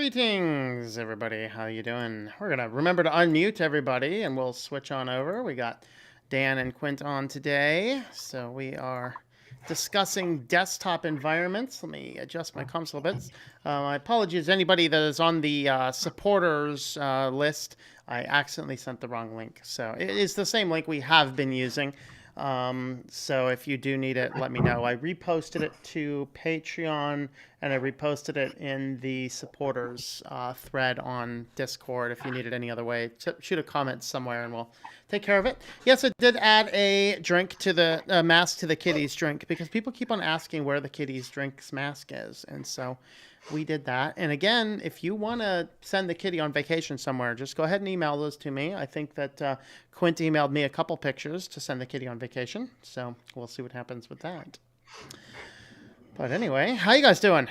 Greetings, everybody. How you doing? We're gonna remember to unmute everybody, and we'll switch on over. We got Dan and Quint on today, so we are discussing desktop environments. Let me adjust my comms a little bit. My apologies to anybody that is on the supporters list. I accidentally sent the wrong link, so it is the same link we have been using. So if you do need it, let me know. I reposted it to Patreon and I reposted it in the supporters thread on Discord. If you need it any other way, shoot a comment somewhere and we'll take care of it. Yes, I did add a drink to the mask to the kitties drink because people keep on asking where the kitties drink's mask is. And so we did that. And again, if you want to send the kitty on vacation somewhere, just go ahead and email those to me. I think that Quint emailed me a couple pictures to send the kitty on vacation. So we'll see what happens with that. But anyway, how you guys doing?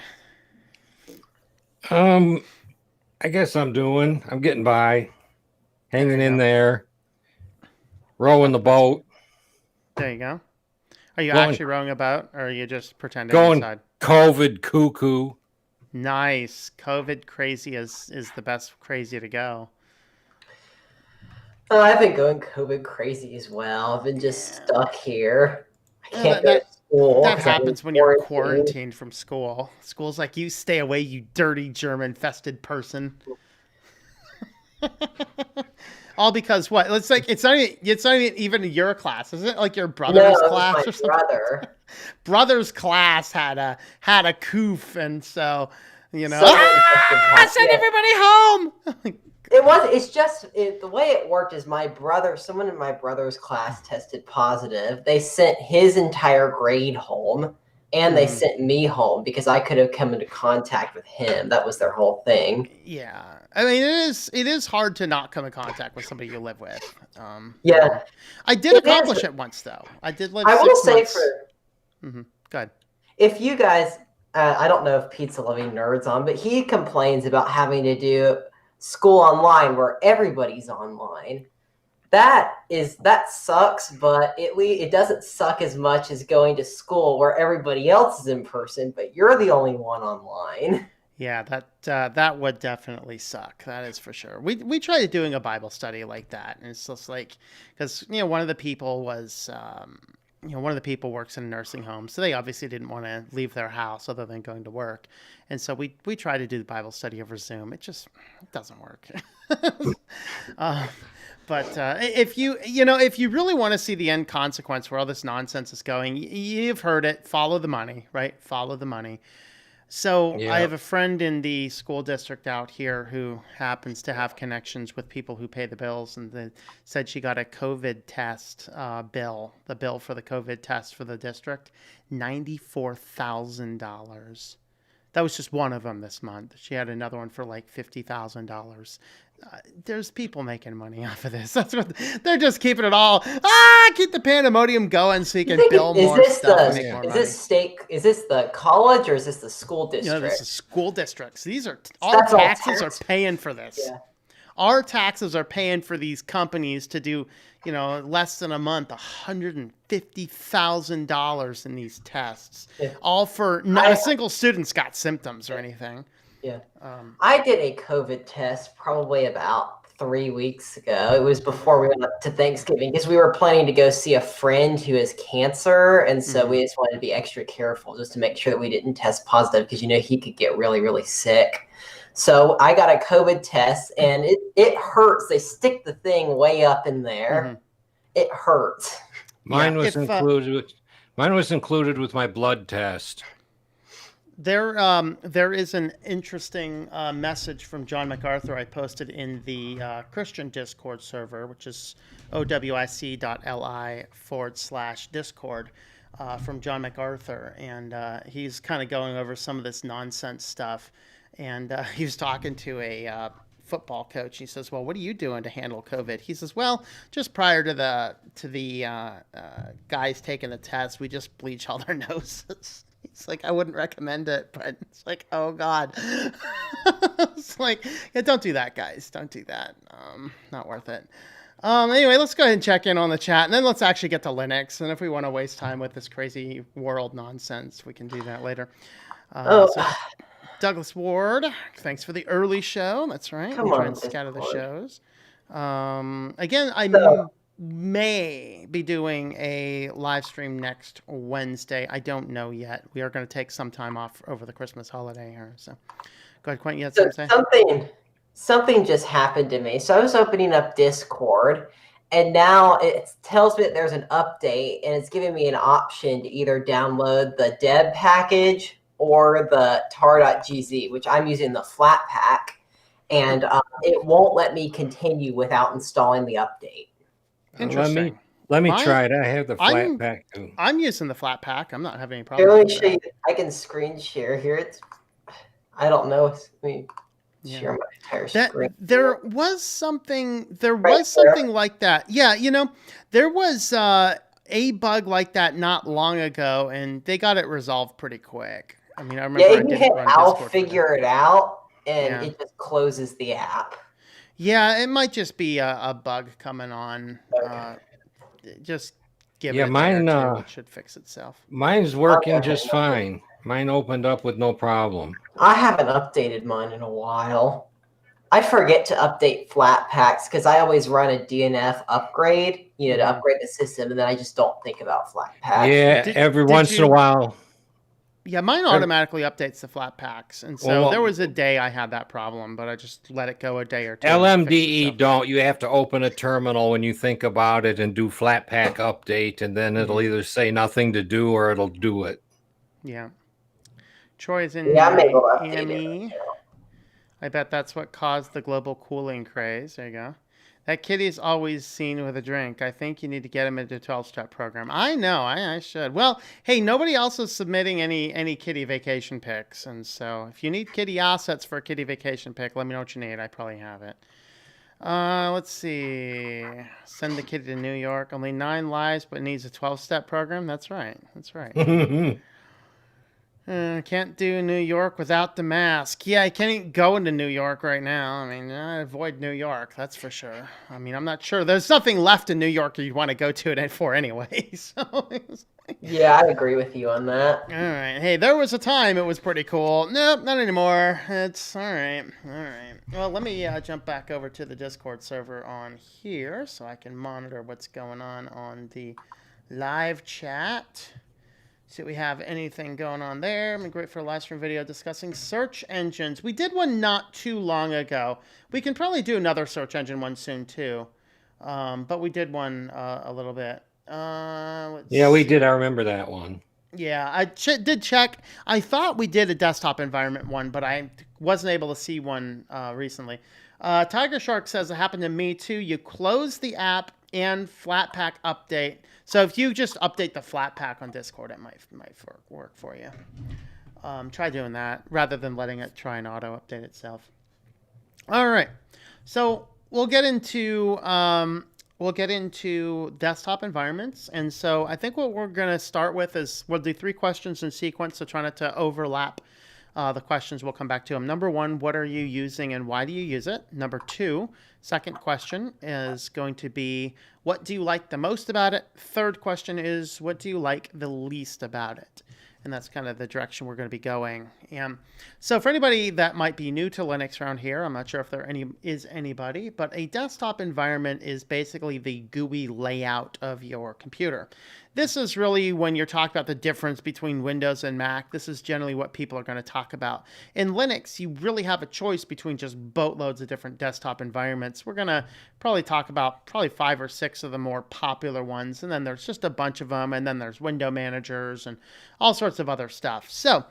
I guess I'm getting by, hanging in there, rowing the boat. There you go. Are you actually rowing a boat, or are you just pretending going inside? COVID cuckoo. Nice. COVID crazy is the best crazy to go. Oh, I've been going COVID crazy as well. I've been just stuck here. I can't go to school. That happens when you're quarantined from school. School's like, you stay away, you dirty germ-infested person. All because what? It's like it's not even your class, isn't it? Like your brother's class or something. Brother. Brother's class had a coof, and so send everybody home. It's just the way it worked is someone in my brother's class tested positive. They sent his entire grade home and they sent me home because I could have come into contact with him. That was their whole thing. Yeah. I mean, it is hard to not come in contact with somebody you live with. Yeah. I did accomplish it once, though. I did live 6 months. I will say Go ahead. If you guys, I don't know if Pizza Loving Nerd's on, but he complains about having to do school online where everybody's online. That sucks, but it doesn't suck as much as going to school where everybody else is in person, but you're the only one online. Yeah, that would definitely suck. That is for sure. We tried doing a Bible study like that, and it's just like, because one of the people was one of the people works in a nursing home, so they obviously didn't want to leave their house other than going to work, and so we tried to do the Bible study over Zoom. It doesn't work. But if you really want to see the end consequence where all this nonsense is going, you've heard it. Follow the money, right? Follow the money. So yeah. I have a friend in the school district out here who happens to have connections with people who pay the bills, and they said she got a COVID test bill, the bill for the COVID test for the district, $94,000. That was just one of them this month. She had another one for like $50,000. There's people making money off of this. That's what they're just keeping it all. Keep the pandemonium going so you can bill more stuff and make more money. Is this the college or is this the school district? This is school districts. These are our taxes are paying for this. Yeah. Our taxes are paying for these companies to do, less than a month, $150,000 in these tests, all for not a single student's got symptoms or anything. Yeah. I did a COVID test probably about 3 weeks ago. It was before we went up to Thanksgiving because we were planning to go see a friend who has cancer. And so we just wanted to be extra careful just to make sure that we didn't test positive because, he could get really, really sick. So I got a COVID test and it hurts. They stick the thing way up in there. It hurts. Mine was included with my blood test. There is an interesting message from John MacArthur I posted in the Christian Discord server, which is owic.li/Discord from John MacArthur. And he's kind of going over some of this nonsense stuff. And he was talking to a football coach. He says, well, what are you doing to handle COVID? He says, well, just prior to the guys taking the test, we just bleach all their noses. It's like, I wouldn't recommend it, but it's like, oh God. It's like, yeah, don't do that, guys. Don't do that. Not worth it. Anyway, let's go ahead and check in on the chat, and then let's actually get to Linux. And if we want to waste time with this crazy world nonsense, we can do that later. Douglas Ward, thanks for the early show. That's right. Come We try on, and scatter the Discord. shows. Again, I So- may be doing a live stream next Wednesday. I don't know yet. We are going to take some time off over the Christmas holiday here. So go ahead, Quentin. You had So something to say? something just happened to me. So I was opening up Discord, and now it tells me that there's an update, and it's giving me an option to either download the deb package or the tar.gz, which I'm using the Flatpak, and it won't let me continue without installing the update. Interesting. Let me Mine- try it. I have the Flatpak too. I'm using the Flatpak. I'm not having any Here, problems let me with show that. you. I can screen share here. I don't know. Let me Yeah. share my entire That screen. there was something Right like that. Yeah, there was a bug like that not long ago, and they got it resolved pretty quick. I mean, I remember Yeah, I if you didn't hit run I'll Discord for that. figure it out, and Yeah. it just closes the app. Yeah, it might just be a bug coming on. Okay. Just give Yeah, it a day mine, or two. It should fix itself. Mine's working Okay. just fine. Mine opened up with no problem. I haven't updated mine in a while. I forget to update Flatpaks because I always run a DNF upgrade, to upgrade the system, and then I just don't think about Flatpak. Yeah, Did- every did once in a you- while. Yeah, mine automatically updates the Flatpaks, and so Well, there was a day I had that problem, but I just let it go a day or two. and it fixed LMDE itself. don't. You have to open a terminal when you think about it and do Flatpak update, and then it'll either say nothing to do or it'll do it. Yeah. Troy's in Yeah, I'm able to update Miami. it. I bet that's what caused the global cooling craze. There you go. That kitty's always seen with a drink. I think you need to get him into the 12-step program. I know. I should. Well, hey, nobody else is submitting any kitty vacation pics. And so if you need kitty assets for a kitty vacation pic, let me know what you need. I probably have it. Let's see. Send the kitty to New York. Only 9 lives, but needs a 12-step program. That's right. That's right. Can't do New York without the mask. Yeah, I can't even go into New York right now. I mean, I avoid New York, that's for sure. I mean, I'm not sure. There's nothing left in New York you'd want to go to it for anyway. So, Yeah, I agree with you on that. all right. Hey, there was a time it was pretty cool. Nope, not anymore. It's all right. All right. Well, let me jump back over to the Discord server on here so I can monitor what's going on the live chat. See if we have anything going on there. I'm great for a live stream video discussing search engines. We did one not too long ago. We can probably do another search engine one soon too. But we did one a little bit. Yeah, we did. I remember that one. Yeah, I did check. I thought we did a desktop environment one, but I wasn't able to see one recently. Tiger Shark says it happened to me too. You close the app and Flatpak update. So if you just update the Flatpak on Discord, it might work for you. Try doing that rather than letting it try and auto update itself. All right, so we'll get into desktop environments, and so I think what we're going to start with is we'll do 3 questions in sequence, so try not to overlap the questions. We'll come back to them. Number 1, what are you using and why do you use it? Number 2, second question is going to be, what do you like the most about it? Third question is, what do you like the least about it? And that's kind of the direction we're going to be going. And so for anybody that might be new to Linux around here, I'm not sure if there is anybody, but a desktop environment is basically the GUI layout of your computer. This is really when you're talking about the difference between Windows and Mac. This is generally what people are going to talk about. In Linux, you really have a choice between just boatloads of different desktop environments. We're going to probably talk about 5 or 6 of the more popular ones, and then there's just a bunch of them, and then there's window managers and all sorts of other stuff. So,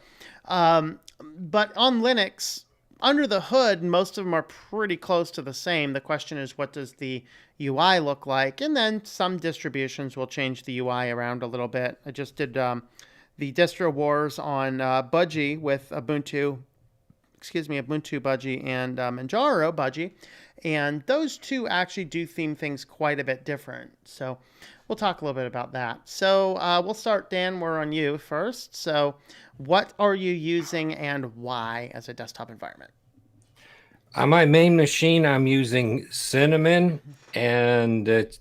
but on Linux, under the hood, most of them are pretty close to the same. The question is, what does the UI look like? And then some distributions will change the UI around a little bit. I just did the distro wars on Budgie with Ubuntu Budgie and Manjaro Budgie. And those two actually do theme things quite a bit different. So we'll talk a little bit about that. So we'll start, Dan, we're on you first. So what are you using and why as a desktop environment? On my main machine, I'm using Cinnamon, and it's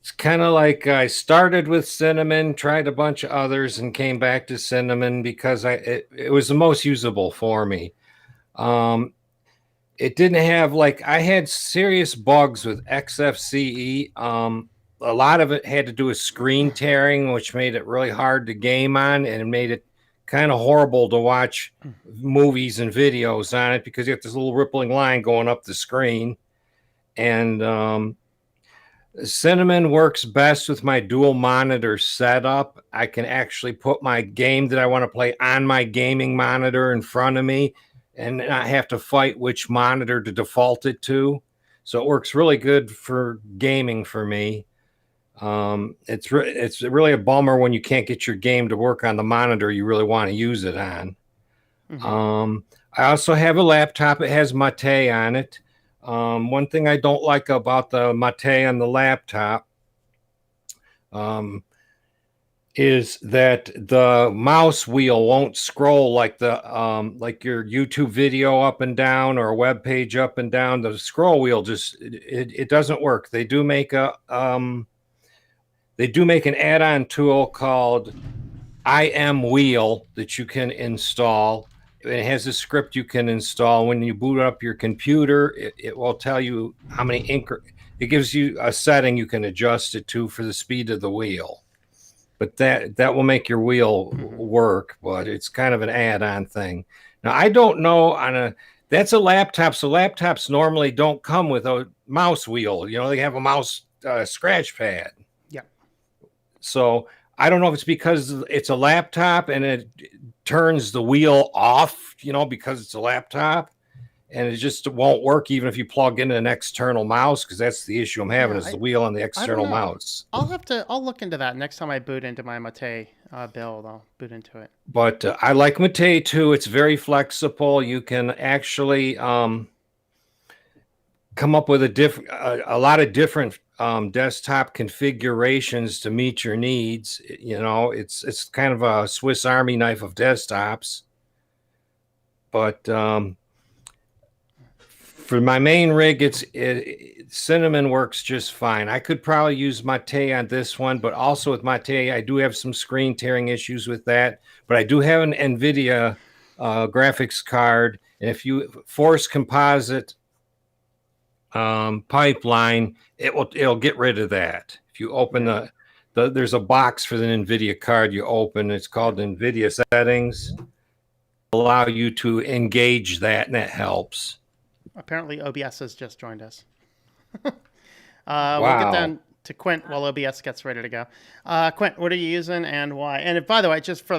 It's kind of like I started with Cinnamon, tried a bunch of others, and came back to Cinnamon because it was the most usable for me. It didn't have I had serious bugs with XFCE. A lot of it had to do with screen tearing, which made it really hard to game on, and it made it kind of horrible to watch movies and videos on it because you have this little rippling line going up the screen. And Cinnamon works best with my dual monitor setup. I can actually put my game that I want to play on my gaming monitor in front of me and not have to fight which monitor to default it to. So it works really good for gaming for me. It's really a bummer when you can't get your game to work on the monitor you really want to use it on. Mm-hmm. I also have a laptop. It has Mate on it. One thing I don't like about the Mate on the laptop is that the mouse wheel won't scroll like like your YouTube video up and down or a web page up and down. The scroll wheel just it doesn't work. They do make an add-on tool called IM-Wheel that you can install. It has a script you can install. When you boot up your computer, it will tell you how many it gives you a setting you can adjust it to for the speed of the wheel. But that will make your wheel work, but it's kind of an add-on thing. Now, I don't know that's a laptop, so laptops normally don't come with a mouse wheel. You know, they have a mouse scratch pad. Yeah. So I don't know if it's because it's a laptop and it turns the wheel off, because it's a laptop, and it just won't work even if you plug in an external mouse, because that's the issue I'm having is the wheel on the external mouse. I'll look into that next time I boot into my Mate build. I'll boot into it. But I like Mate too. It's very flexible. You can actually come up with a lot of different desktop configurations to meet your needs. It's kind of a Swiss Army knife of desktops. But for my main rig, Cinnamon works just fine. I could probably use Mate on this one, but also with Mate, I do have some screen tearing issues with that. But I do have an NVIDIA graphics card, and if you force composite pipeline, it'll get rid of that. If you open there's a box for the NVIDIA card you open. It's called NVIDIA settings. Allow you to engage that, and that helps. Apparently, OBS has just joined us. Wow. We'll get down to Quint while OBS gets ready to go. Quint, what are you using and why? And by the way, just for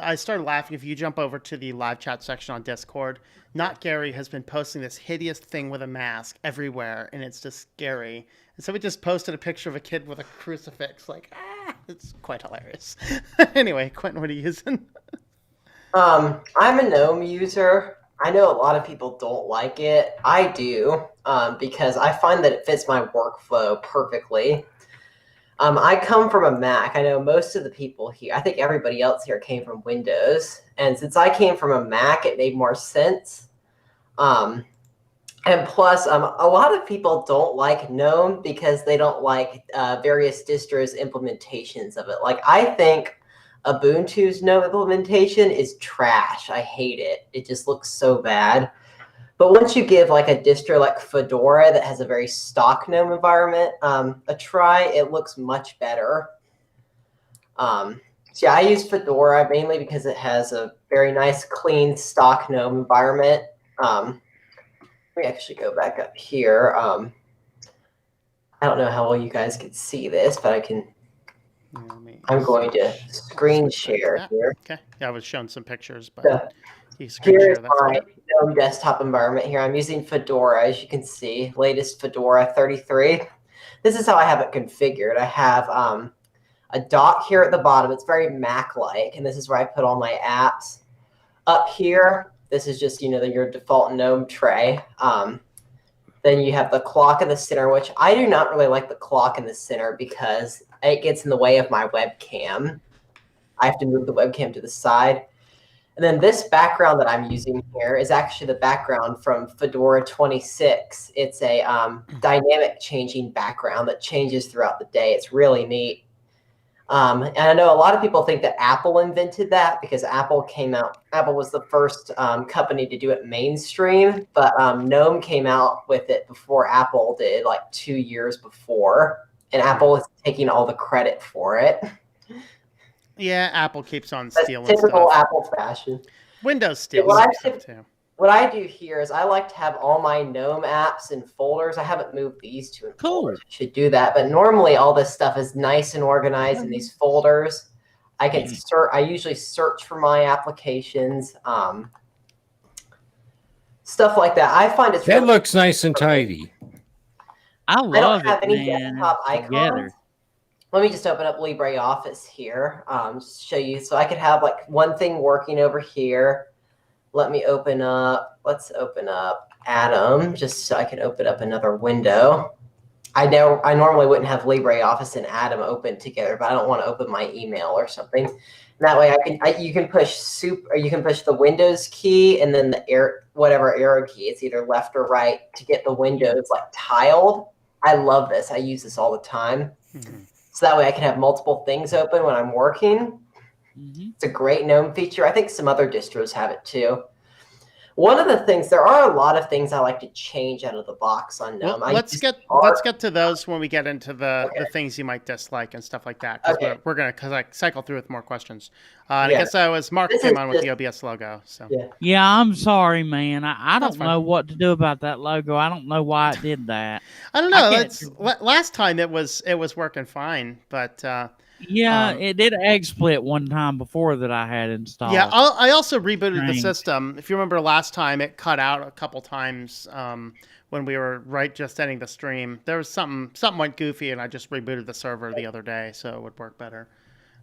I started laughing. If you jump over to the live chat section on Discord, Not Gary has been posting this hideous thing with a mask everywhere, and it's just scary. And so we just posted a picture of a kid with a crucifix. It's quite hilarious. Anyway, Quentin, what are you using? I'm a Gnome user. I know a lot of people don't like it. I do, because I find that it fits my workflow perfectly. I come from a Mac. I know most of the people here, I think everybody else here came from Windows. And since I came from a Mac, it made more sense. And plus, a lot of people don't like GNOME because they don't like various distros implementations of it. I think Ubuntu's GNOME implementation is trash. I hate it. It just looks so bad. But once you give a distro like Fedora that has a very stock GNOME environment a try, it looks much better. So yeah, I use Fedora mainly because it has a very nice, clean stock GNOME environment. Let me actually go back up here. I don't know how well you guys can see this, but I can. I'm going to screen share here. Okay. Yeah, I was showing some pictures, but here's my GNOME desktop environment here. I'm using Fedora, as you can see, latest Fedora 33. This is how I have it configured. I have a dock here at the bottom. It's very Mac-like, and this is where I put all my apps. Up here, this is just your default GNOME tray. Then you have the clock in the center, which I do not really like the clock in the center because it gets in the way of my webcam. I have to move the webcam to the side. And then this background that I'm using here is actually the background from Fedora 26. It's a dynamic changing background that changes throughout the day. It's really neat. And I know a lot of people think that Apple invented that because Apple was the first company to do it mainstream, but Gnome came out with it before Apple did, like 2 years before. And Apple is taking all the credit for it. Yeah, Apple keeps on That's stealing typical stuff. Apple fashion. Windows steals stuff too. What I do here is I like to have all my Gnome apps in folders. I haven't moved these to folders. I should do that. But normally all this stuff is nice and organized in these folders. I can I usually search for my applications, stuff like that. I find it's that looks nice and tidy. I don't have any desktop icons. Let me just open up LibreOffice here, just to show you. So I could have like one thing working over here. Let's open up Atom, just so I can open up another window. I normally wouldn't have LibreOffice and Atom open together, but I don't want to open my email or something. And that way you can push the Windows key and then whatever arrow key. It's either left or right to get the windows like tiled. I love this. I use this all the time. Mm-hmm. So that way I can have multiple things open when I'm working. Mm-hmm. It's a great Gnome feature. I think some other distros have it too. One of the things, there are a lot of things I like to change out of the box on Gnome. Well, let's get to those when we get into the things you might dislike and stuff like that. Because we're going to cycle through with more questions. I guess that was Mark came on with the OBS logo. So yeah, I'm sorry, man. I don't know what to do about that logo. I don't know why it did that. I don't know. Last time it was working fine, but yeah, it did XSplit one time before that I had installed. Yeah, I also rebooted the system. If you remember last time, it cut out a couple times when we were just ending the stream. There was something went goofy, and I just rebooted the server the other day, so it would work better.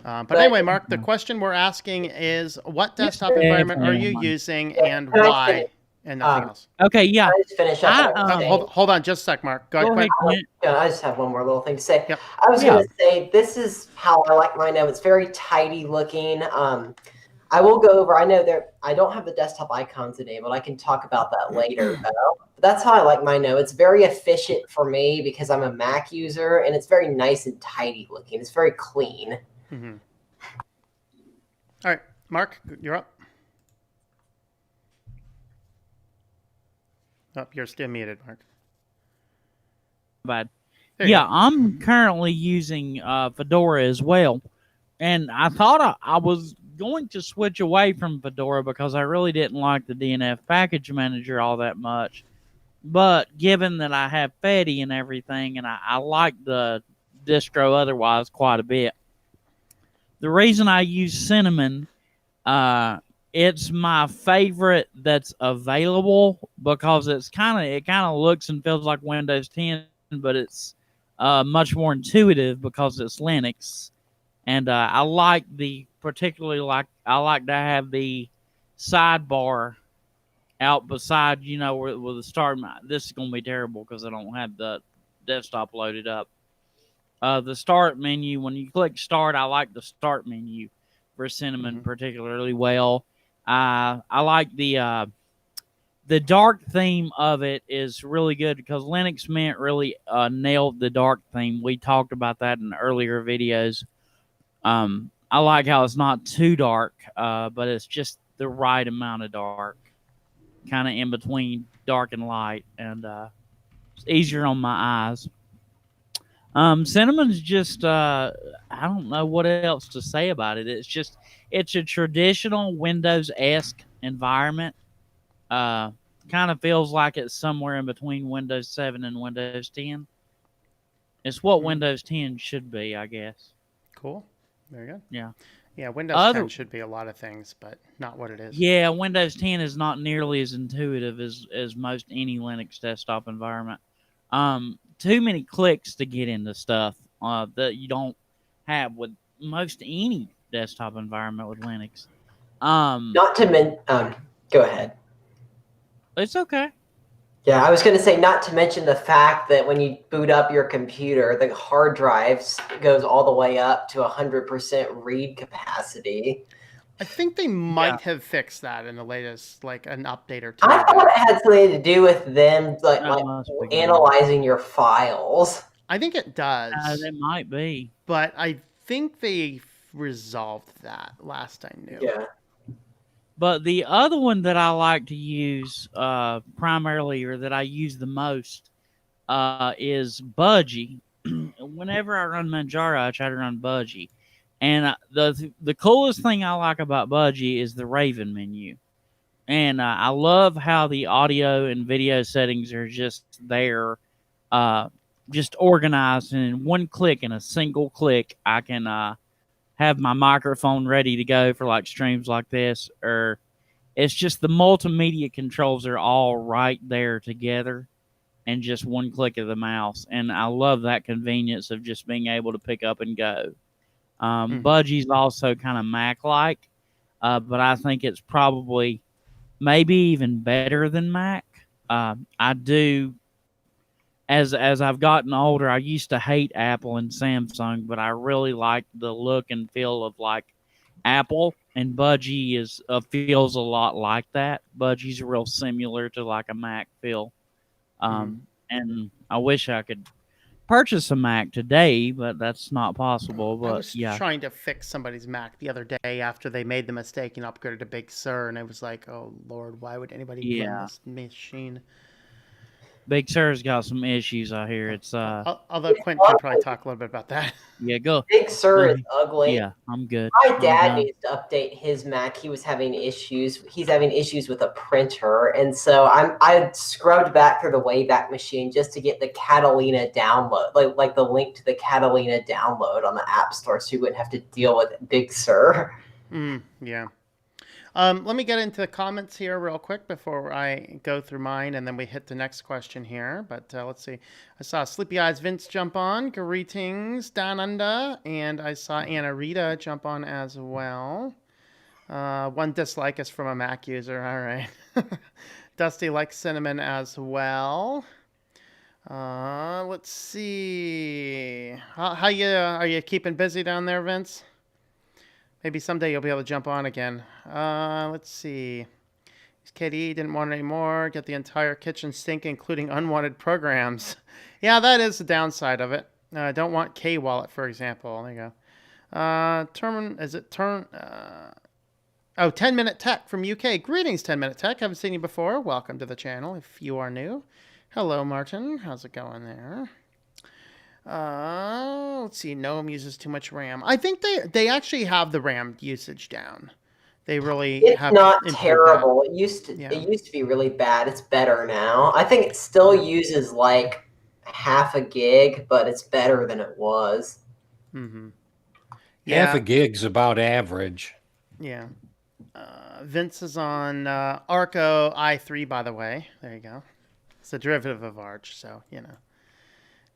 But anyway, Mark, the question we're asking is, what desktop environment are you using and why? And nothing else. Okay, yeah. I just finish up. Hold on just a sec, Mark. Go ahead. I just have one more little thing to say. Yep. I was going to say, this is how I like my Gnome. It's very tidy looking. I will go over, I know I don't have the desktop icons enabled. I can talk about that later. But that's how I like my Gnome. It's very efficient for me because I'm a Mac user, and it's very nice and tidy looking. It's very clean. Mm-hmm. All right, Mark, you're up. Oh, you're still muted, Mark. Bad. Yeah, I'm currently using Fedora as well. And I thought I was going to switch away from Fedora because I really didn't like the DNF package manager all that much. But given that I have Fedi and everything, and I like the distro otherwise quite a bit, the reason I use Cinnamon, it's my favorite that's available because it kind of looks and feels like Windows 10, but it's much more intuitive because it's Linux, and I like I like to have the sidebar out beside, with the start. This is gonna be terrible because I don't have the desktop loaded up. The start menu, when you click start, I like the start menu for Cinnamon particularly well. I like the dark theme of it is really good because Linux Mint really nailed the dark theme. We talked about that in earlier videos. I like how it's not too dark, but it's just the right amount of dark, kind of in between dark and light, and it's easier on my eyes. Cinnamon's just, I don't know what else to say about it. It's a traditional Windows-esque environment. Kind of feels like it's somewhere in between Windows 7 and Windows 10. It's what Windows 10 should be, I guess. Cool. Very good. Yeah. Yeah, Windows 10 should be a lot of things, but not what it is. Yeah, Windows 10 is not nearly as intuitive as most any Linux desktop environment. Too many clicks to get into stuff that you don't have with most any desktop environment with Linux. Not to go ahead. It's okay. Yeah, I was going to say, not to mention the fact that when you boot up your computer, the hard drives goes all the way up to 100% read capacity. I think they might have fixed that in the latest, like an update or two. I thought it had something to do with them like must be good. analyzing your files. I think it does, It might be. but I think they resolved that last I knew. Yeah. But the other one that I like to use primarily, or that I use the most, is Budgie. Whenever I run Manjaro, I try to run Budgie. And the coolest thing I like about Budgie is the Raven menu. And I love how the audio and video settings are just there, just organized. And in one click, in a single click, I can have my microphone ready to go for like streams like this. Or it's just the multimedia controls are all right there together, and just one click of the mouse. And I love that convenience of just being able to pick up and go. Budgie's also kind of Mac-like, but I think it's probably maybe even better than Mac. I do, as I've gotten older, I used to hate Apple and Samsung, but I really like the look and feel of like Apple, and Budgie feels a lot like that. Budgie's real similar to like a Mac feel. And I wish I could purchase a Mac today, but that's not possible. But I was trying to fix somebody's Mac the other day after they made the mistake and upgraded to Big Sur, and I was like, oh Lord, why would anybody run this machine? Big Sur's got some issues, I hear. It's although Quint can probably talk a little bit about that. Yeah, go. Big Sur is ugly. Yeah, I'm good. My dad needs to update his Mac. He was having issues. He's having issues with a printer, and so I scrubbed back through the Wayback Machine just to get the Catalina download, like the link to the Catalina download on the App Store, so you wouldn't have to deal with Big Sur. Yeah. Let me get into the comments here real quick before I go through mine, and then we hit the next question here. But let's see. I saw Sleepy Eyes Vince jump on. Greetings, Down Under. And I saw Anna Rita jump on as well. One dislike is from a Mac user. All right. Dusty likes cinnamon as well. Let's see. How are you keeping busy down there, Vince? Maybe someday you'll be able to jump on again. Let's see. KDE didn't want any more. Get the entire kitchen sink, including unwanted programs. Yeah, that is the downside of it. I don't want K-Wallet, for example. There you go. 10-Minute Tech from UK. Greetings, 10-Minute Tech. Haven't seen you before. Welcome to the channel if you are new. Hello, Martin. How's it going there? Let's see. Gnome uses too much RAM. I think they actually have the RAM usage down. They really have. It's not terrible. It used to be really bad. It's better now. I think it still uses like half a gig, but it's better than it was. Half a gig's about average. Yeah. Vince is on Arco i3, by the way. There you go. It's a derivative of Arch, so you know.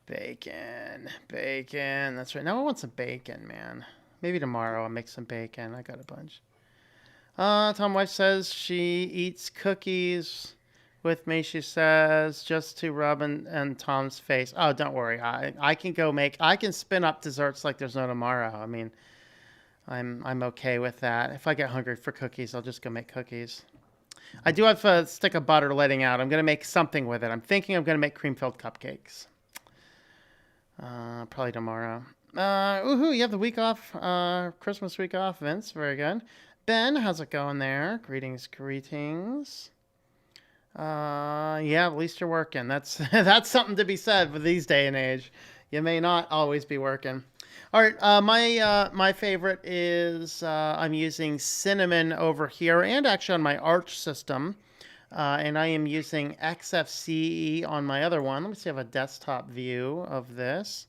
Bacon. That's right. Now I want some bacon, man. Maybe tomorrow I'll make some bacon. I got a bunch. Tom Wife says she eats cookies with me. She says just to rub and Tom's face. Oh, don't worry. I can spin up desserts like there's no tomorrow. I mean, I'm okay with that. If I get hungry for cookies, I'll just go make cookies. I do have a stick of butter letting out. I'm going to make something with it. I'm thinking I'm going to make cream-filled cupcakes. Probably tomorrow. Woohoo, you have the week off, Christmas week off, Vince. Very good. Ben, how's it going there? Greetings. Yeah, at least you're working. That's something to be said for these day and age. You may not always be working. All right, my favorite is I'm using Cinnamon over here, and actually on my Arch system. And I am using XFCE on my other one. Let me see if I have a desktop view of this.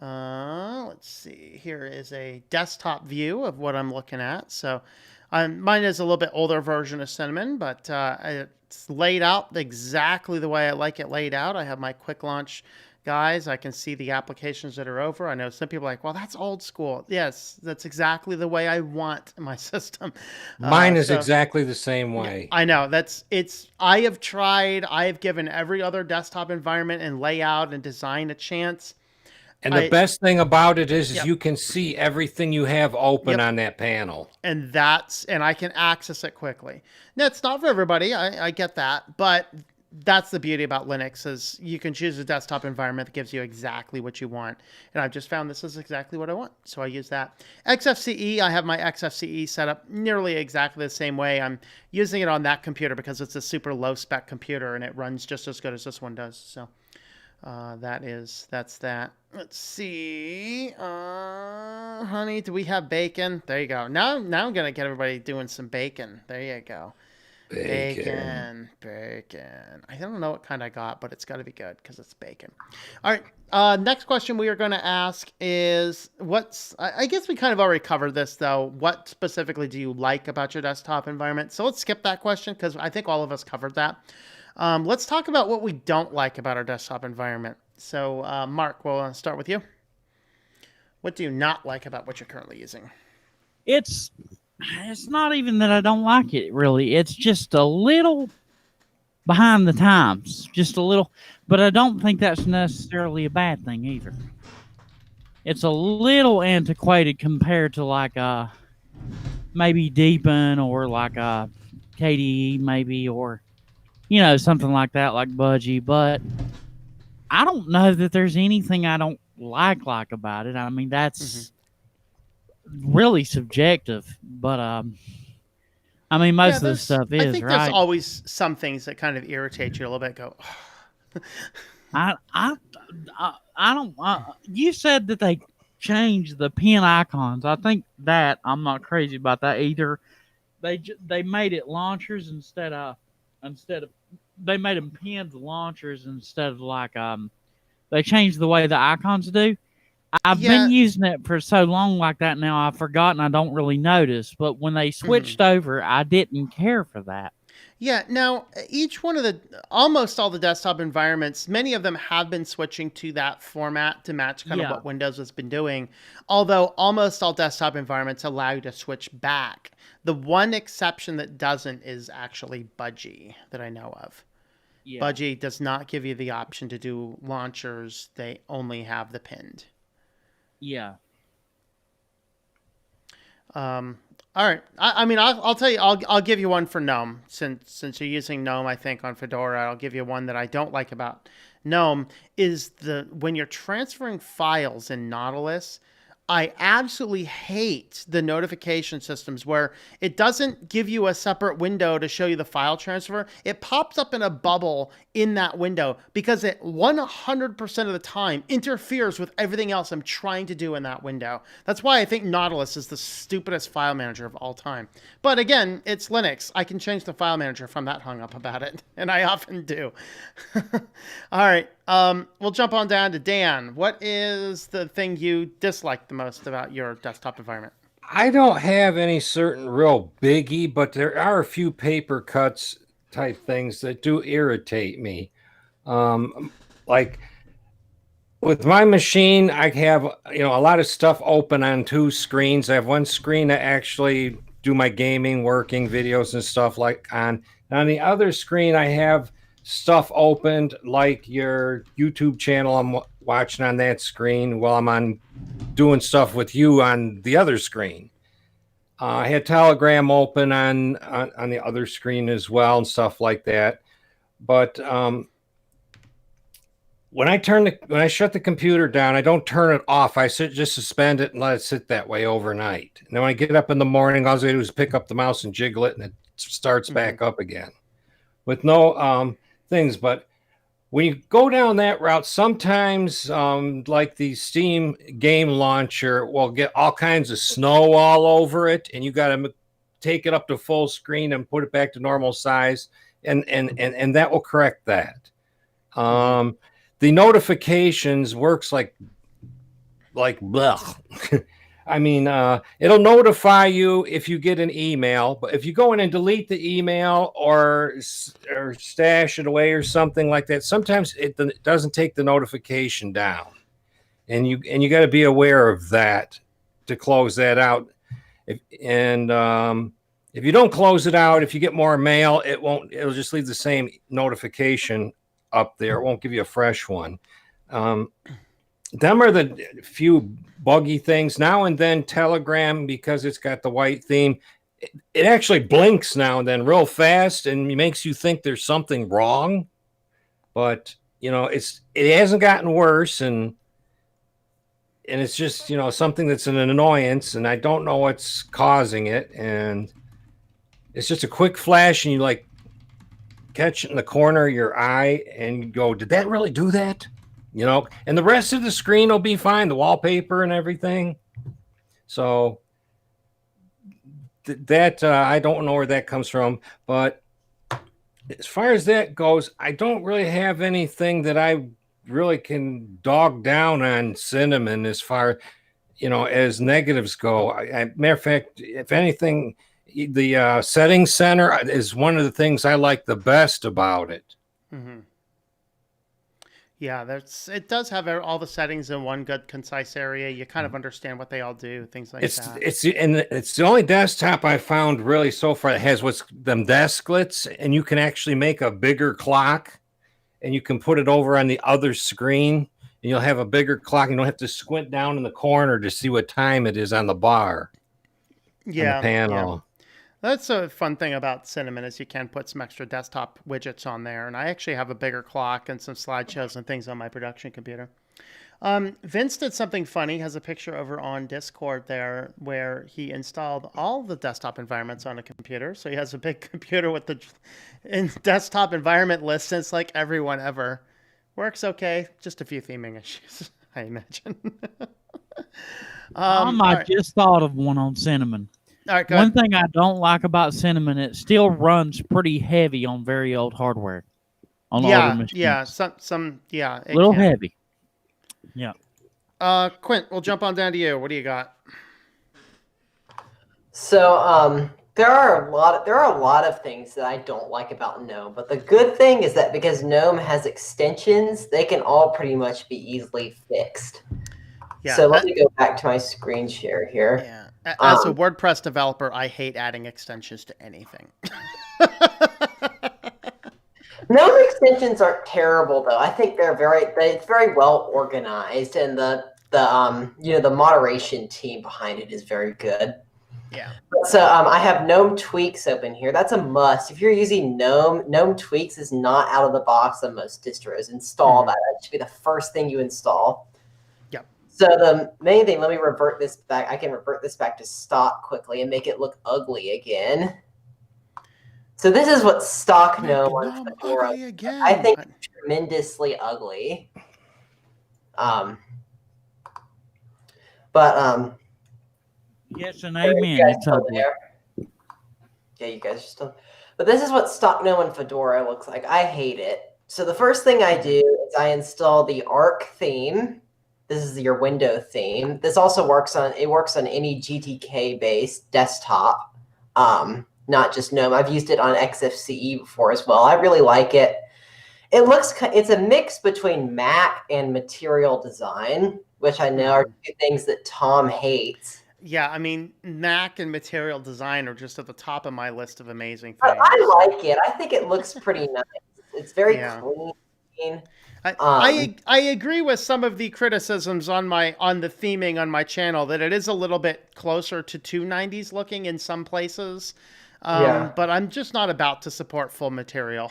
Let's see. Here is a desktop view of what I'm looking at. So mine is a little bit older version of Cinnamon, but it's laid out exactly the way I like it laid out. I have my quick launch guys. I can see the applications that are over. I know some people are like, well, that's old school. Yes, that's exactly the way I want my system. Mine is exactly the same way. I know. I have given every other desktop environment and layout and design a chance. And the best thing about it is Yep. you can see everything you have open on that panel. And I can access it quickly. Now, it's not for everybody. I get that. But that's the beauty about Linux is you can choose a desktop environment that gives you exactly what you want. And I've just found this is exactly what I want. So I use that. XFCE, I have my XFCE set up nearly exactly the same way. I'm using it on that computer because it's a super low spec computer and it runs just as good as this one does. So that's that. Let's see. Honey, do we have bacon? There you go. Now I'm going to get everybody doing some bacon. There you go. Bacon. I don't know what kind I got, but it's got to be good because it's bacon. All right. Next question we are going to ask is I guess we kind of already covered this though. What specifically do you like about your desktop environment? So let's skip that question because I think all of us covered that. Let's talk about what we don't like about our desktop environment. So Mark, we'll start with you. What do you not like about what you're currently using? It's not even that I don't like it, really. It's just a little behind the times, just a little. But I don't think that's necessarily a bad thing either. It's a little antiquated compared to like maybe Deepin or like KDE maybe, or something like that, like Budgie. But I don't know that there's anything I don't like about it. I mean, that's really subjective, but I mean, most of the stuff is, I think right? There's always some things that kind of irritate you a little bit. Go, I don't. You said that they changed the pin icons. I think that I'm not crazy about that either. They made it launchers instead of they made them pinned launchers instead of like they changed the way the icons do. I've been using it for so long like that now, I've forgotten. I don't really notice. But when they switched over, I didn't care for that. Yeah. Now, each one of almost all the desktop environments, many of them have been switching to that format to match kind of what Windows has been doing. Although almost all desktop environments allow you to switch back. The one exception that doesn't is actually Budgie that I know of. Yeah. Budgie does not give you the option to do launchers. They only have the pinned. Yeah. All right. I mean, I'll tell you. I'll give you one for GNOME since you're using GNOME. I think on Fedora, I'll give you one that I don't like about GNOME is when you're transferring files in Nautilus. I absolutely hate the notification systems where it doesn't give you a separate window to show you the file transfer. It pops up in a bubble in that window because it 100% of the time interferes with everything else I'm trying to do in that window. That's why I think Nautilus is the stupidest file manager of all time. But again, it's Linux. I can change the file manager if I'm that hung up about it, and I often do. All right. We'll jump on down to Dan. What is the thing you dislike the most about your desktop environment? I don't have any certain real biggie, but there are a few paper cuts type things that do irritate me. Like with my machine, I have a lot of stuff open on two screens. I have one screen to actually do my gaming, working videos and stuff like on. And on the other screen, I have stuff opened like your YouTube channel I'm watching on that screen while I'm on doing stuff with you on the other screen. I had Telegram open on the other screen as well and stuff like that. But when I shut the computer down, I don't turn it off. I just suspend it and let it sit that way overnight. And then when I get up in the morning, all I do is pick up the mouse and jiggle it, and it starts back up again with no things. But when you go down that route, sometimes like the Steam game launcher will get all kinds of snow all over it, and you got to take it up to full screen and put it back to normal size, and that will correct that. The notifications works like blech. I mean, it'll notify you if you get an email, but if you go in and delete the email or stash it away or something like that, sometimes it doesn't take the notification down, and you got to be aware of that to close that out. If you don't close it out, if you get more mail, it'll just leave the same notification up there. It won't give you a fresh one. them are the few buggy things. Now and then Telegram, because it's got the white theme, it actually blinks now and then real fast and it makes you think there's something wrong. But it hasn't gotten worse, and it's just something that's an annoyance, and I don't know what's causing it. And it's just a quick flash, and you like catch it in the corner of your eye, and you go, "Did that really do that?" And the rest of the screen will be fine, the wallpaper and everything. So that I don't know where that comes from, but as far as that goes, I don't really have anything that I really can dog down on Cinnamon as far, as negatives go. Matter of fact, if anything, the settings center is one of the things I like the best about it. Mm-hmm. Yeah, it does have all the settings in one good, concise area. You kind of understand what they all do, things like that. It's the only desktop I found really so far that has what's them desklets, and you can actually make a bigger clock, and you can put it over on the other screen, and you'll have a bigger clock. You don't have to squint down in the corner to see what time it is on the bar. Yeah, on the panel. Yeah. That's a fun thing about Cinnamon is you can put some extra desktop widgets on there. And I actually have a bigger clock and some slideshows and things on my production computer. Vince did something funny. He has a picture over on Discord there where he installed all the desktop environments on a computer. So he has a big computer with the desktop environment list. And it's like everyone ever. Works okay. Just a few theming issues, I imagine. I just thought of one on Cinnamon. All right, one thing I don't like about Cinnamon, it still runs pretty heavy on very old hardware. On older machines. Yeah, a little heavy. Yeah. Quint, we'll jump on down to you. What do you got? So there are a lot of things that I don't like about GNOME, but the good thing is that because GNOME has extensions, they can all pretty much be easily fixed. Yeah, so let me go back to my screen share here. Yeah. As a WordPress developer, I hate adding extensions to anything. GNOME extensions aren't terrible, though. I think it's very well organized, and the moderation team behind it is very good. Yeah. So I have Gnome Tweaks open here. That's a must. If you're using Gnome Tweaks is not out of the box on most distros. Install that. That should be the first thing you install. So the main thing, let me revert this back. I can revert this back to stock quickly and make it look ugly again. So this is what stock GNOME on Fedora. I think it's tremendously ugly. Yes and amen. It's ugly. Yeah, you guys are still. But this is what stock GNOME on Fedora looks like. I hate it. So the first thing I do is I install the Arc theme. This is your window theme. This also works on any GTK-based desktop, not just GNOME. I've used it on XFCE before as well. I really like it. It's a mix between Mac and Material Design, which I know are two things that Tom hates. Yeah, I mean, Mac and Material Design are just at the top of my list of amazing things. I like it. I think it looks pretty nice. It's very clean. I agree with some of the criticisms on the theming on my channel that it is a little bit closer to 290s looking in some places, but I'm just not about to support full material.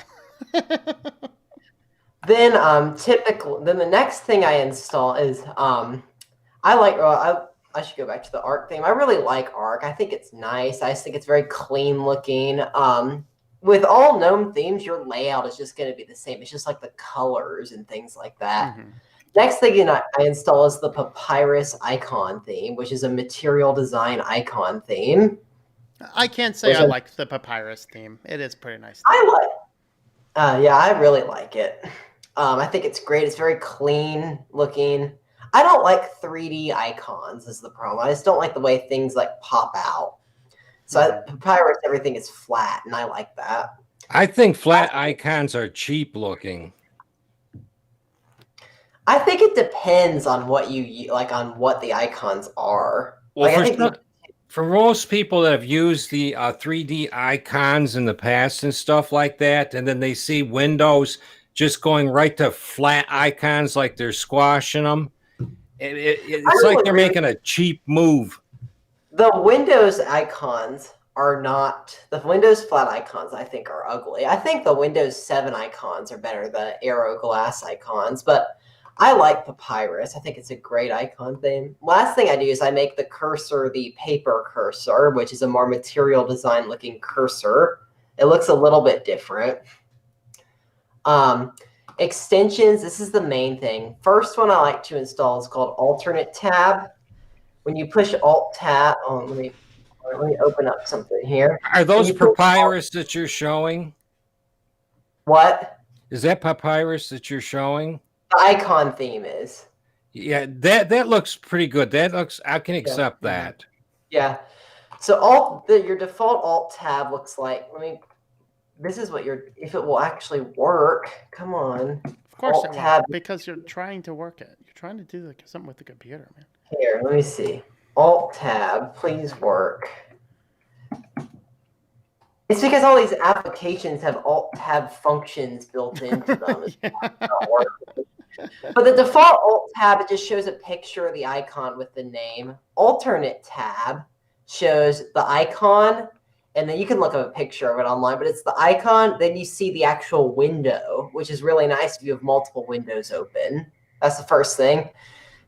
Then the next thing I install is I should go back to the Arc theme. I really like Arc. I think it's nice. I just think it's very clean looking. With all GNOME themes, your layout is just going to be the same. It's just like the colors and things like that. Mm-hmm. Next thing I install is the Papyrus icon theme, which is a Material Design icon theme. I can't say I like the Papyrus theme. It is pretty nice. I really like it. I think it's great. It's very clean looking. I don't like 3D icons is the problem. I just don't like the way things like pop out. So Papyrus, everything is flat, and I like that. I think flat icons are cheap looking. I think it depends on what you like, on what the icons are. Well, for most people that have used the 3D icons in the past and stuff like that, and then they see Windows just going right to flat icons like they're squashing them, It's like they're making a cheap move. The Windows icons are not the Windows flat icons. I think are ugly. I think the Windows 7 icons are better, the Arrow Glass icons. But I like Papyrus. I think it's a great icon theme. Last thing I do is I make the cursor the paper cursor, which is a more material design looking cursor. It looks a little bit different. Extensions, this is the main thing. First one I like to install is called Alternate Tab. When you push Alt Tab, let me open up something here. Are those Papyrus that you're showing? What? Is that Papyrus that you're showing? The icon theme is. Yeah, that looks pretty good. That looks, I can accept that. Yeah. So your default Alt Tab looks like, this is what if it will actually work. Come on. Of course Alt it Tab. will, because you're trying to work it. You're trying to do something with the computer, man. Here, let me see. Alt Tab, please work. It's because all these applications have Alt Tab functions built into them. Yeah. Not working. But the default Alt Tab, it just shows a picture of the icon with the name. Alternate Tab shows the icon, and then you can look up a picture of it online, but it's the icon, then you see the actual window, which is really nice if you have multiple windows open. That's the first thing.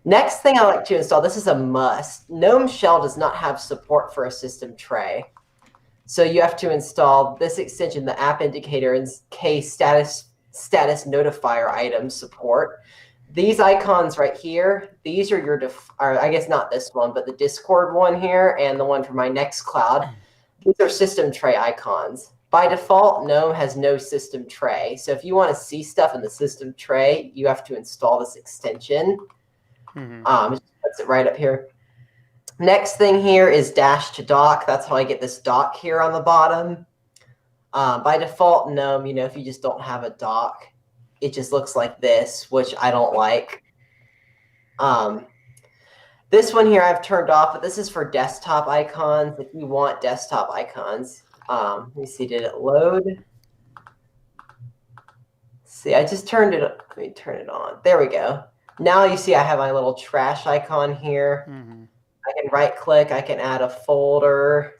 Next thing I like to install, this is a must. GNOME Shell does not have support for a system tray. So you have to install this extension, the app indicator and status notifier items support. These icons right here, these are your, I guess not this one, but the Discord one here and the one for my Nextcloud. These are system tray icons. By default, GNOME has no system tray. So if you want to see stuff in the system tray, you have to install this extension. It puts it right up here. Next thing here is dash to dock. That's how I get this dock here on the bottom. By default, GNOME, if you just don't have a dock, it just looks like this, which I don't like. This one here I've turned off, but this is for desktop icons. If you want desktop icons, let me see, did it load? See, I just turned it. Let me turn it on. There we go. Now you see I have my little trash icon here. I can right click. I can add a folder.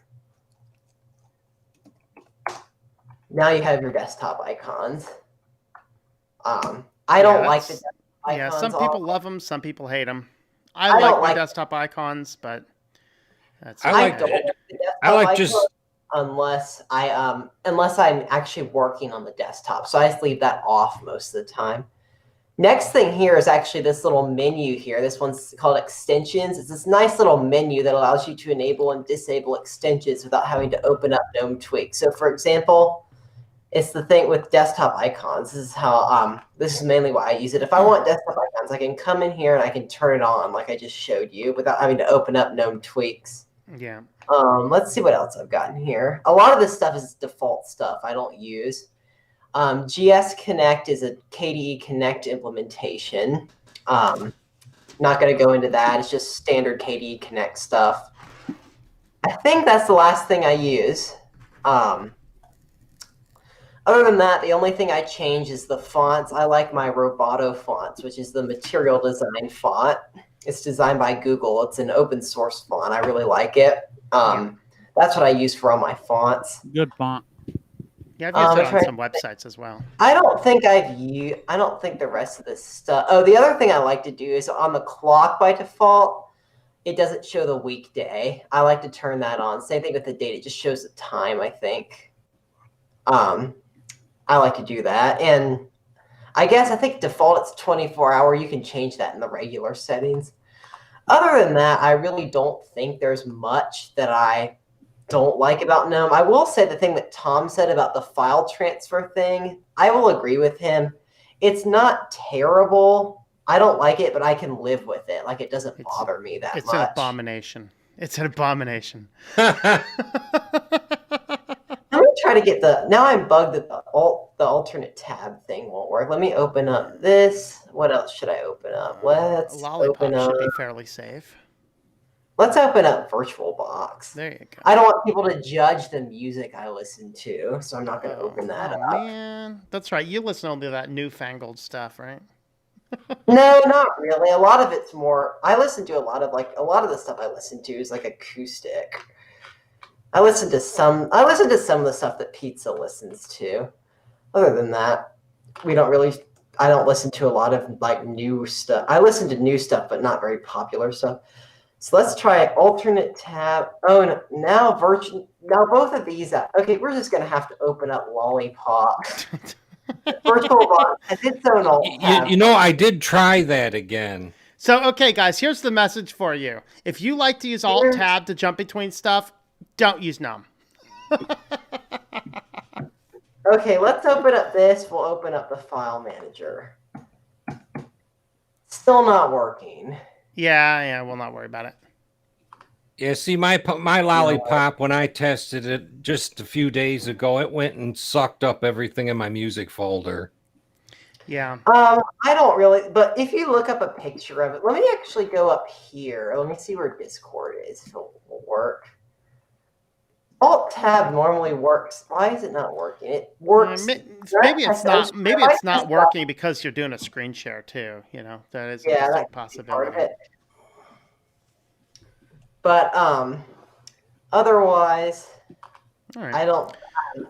Now you have your desktop icons. I don't like the desktop icons. Yeah, some people love them, some people hate them. I like my desktop icons, but that's I like just unless I'm actually working on the desktop. So I just leave that off most of the time. Next thing here is actually this little menu here. This one's called extensions. It's this nice little menu that allows you to enable and disable extensions without having to open up Gnome Tweaks. So for example, it's the thing with desktop icons. This is how this is mainly why I use it. If I want desktop icons, I can come in here and I can turn it on like I just showed you without having to open up Gnome Tweaks. Yeah. Let's see what else I've got in here. A lot of this stuff is default stuff I don't use. GS Connect is a KDE Connect implementation. Not going to go into that. It's just standard KDE Connect stuff. I think that's the last thing I use. Other than that, the only thing I change is the fonts. I like my Roboto fonts, which is the material design font. It's designed by Google. It's an open source font. I really like it. That's what I use for all my fonts. Good font. Yeah, I've used it on some websites as well. I don't think the rest of this stuff. Oh, the other thing I like to do is on the clock by default, it doesn't show the weekday. I like to turn that on. Same thing with the date. It just shows the time, I think. I like to do that. And I think default it's 24-hour. You can change that in the regular settings. Other than that, I really don't think there's much that I don't like about GNOME. I will say the thing that Tom said about the file transfer thing, I will agree with him. It's not terrible. I don't like it, but I can live with it. Like, it doesn't bother me that much. It's an abomination. It's an abomination. Let me try to get now I'm bugged that the alternate tab thing won't work. Let me open up this. What else should I open up? Let's Lollipop should be fairly safe. Let's open up VirtualBox. There you go. I don't want people to judge the music I listen to, so I'm not going to open that up. Man, that's right. You listen to that newfangled stuff, right? No, not really. A lot of it's more. I listen to a lot of the stuff I listen to is like acoustic. I listen to some of the stuff that Pizza listens to. Other than that, we don't really. I don't listen to a lot of like new stuff. I listen to new stuff, but not very popular stuff. So let's try alternate tab. Oh, no, now both of these. Okay, we're just gonna have to open up Lollipop. Virtualbox has its own alt tab. I did try that again. So, okay, guys, here's the message for you. If you like to use Alt Tab to jump between stuff, don't use Gnome. Okay, let's open up this. We'll open up the file manager. Still not working. Yeah, we'll not worry about it. Yeah, see, my Lollipop, when I tested it just a few days ago, it went and sucked up everything in my music folder. Yeah. I don't really, but if you look up a picture of it, let me actually go up here. Let me see where Discord is. If it will work. Alt tab normally works. Why is it not working? It works. Maybe it's not. Maybe it's not working because you're doing a screen share too. That is a possibility. But otherwise, all right. I don't.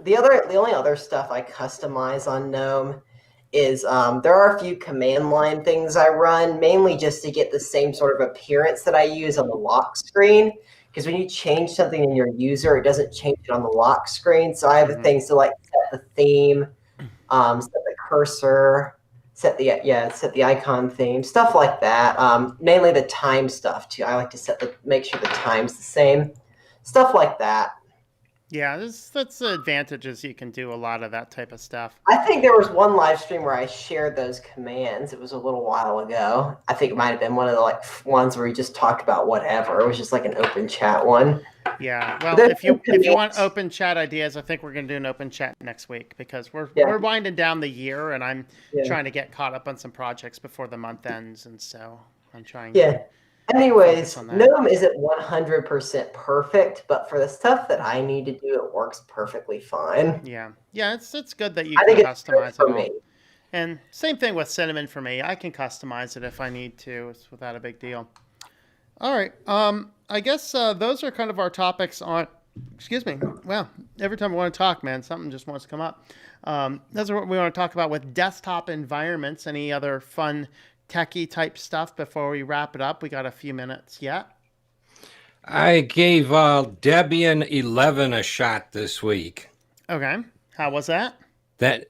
The only other stuff I customize on GNOME is there are a few command line things I run, mainly just to get the same sort of appearance that I use on the lock screen. Because when you change something in your user, it doesn't change it on the lock screen. So I have things to like set the theme, set the cursor, set the icon theme, stuff like that. Mainly the time stuff too. I like to make sure the time's the same, stuff like that. Yeah, that's the advantages. You can do a lot of that type of stuff. I think there was one live stream where I shared those commands. It was a little while ago. I think it might have been one of the ones where we just talked about whatever. It was just like an open chat one. Yeah. Well, if you want open chat ideas, I think we're going to do an open chat next week because we're winding down the year and I'm trying to get caught up on some projects before the month ends, and so I'm trying. Yeah. Anyways, GNOME isn't 100% perfect, but for the stuff that I need to do, it works perfectly fine. Yeah, it's good that you can customize it all. And same thing with Cinnamon for me. I can customize it if I need to. It's without a big deal. All right. I guess those are kind of our topics on. Excuse me. Well, every time I want to talk, man, something just wants to come up. Those are what we want to talk about with desktop environments. Any other fun techie type stuff before we wrap it up? We got a few minutes yet. I gave Debian 11 a shot this week. Okay. How was that? That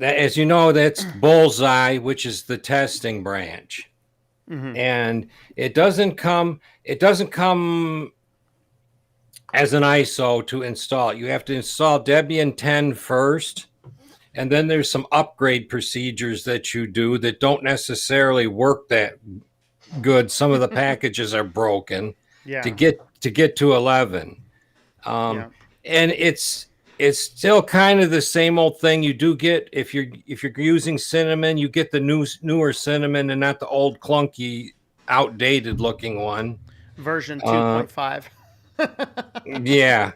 as you know, that's Bullseye, which is the testing branch. Mm-hmm. And it doesn't come as an ISO to install. You have to install Debian 10 first. And then there's some upgrade procedures that you do that don't necessarily work that good. Some of the packages are broken to get to 11. And it's still kind of the same old thing. You do get, if you're using Cinnamon, you get the newer Cinnamon and not the old clunky, outdated looking one. Version 2.5. Yeah.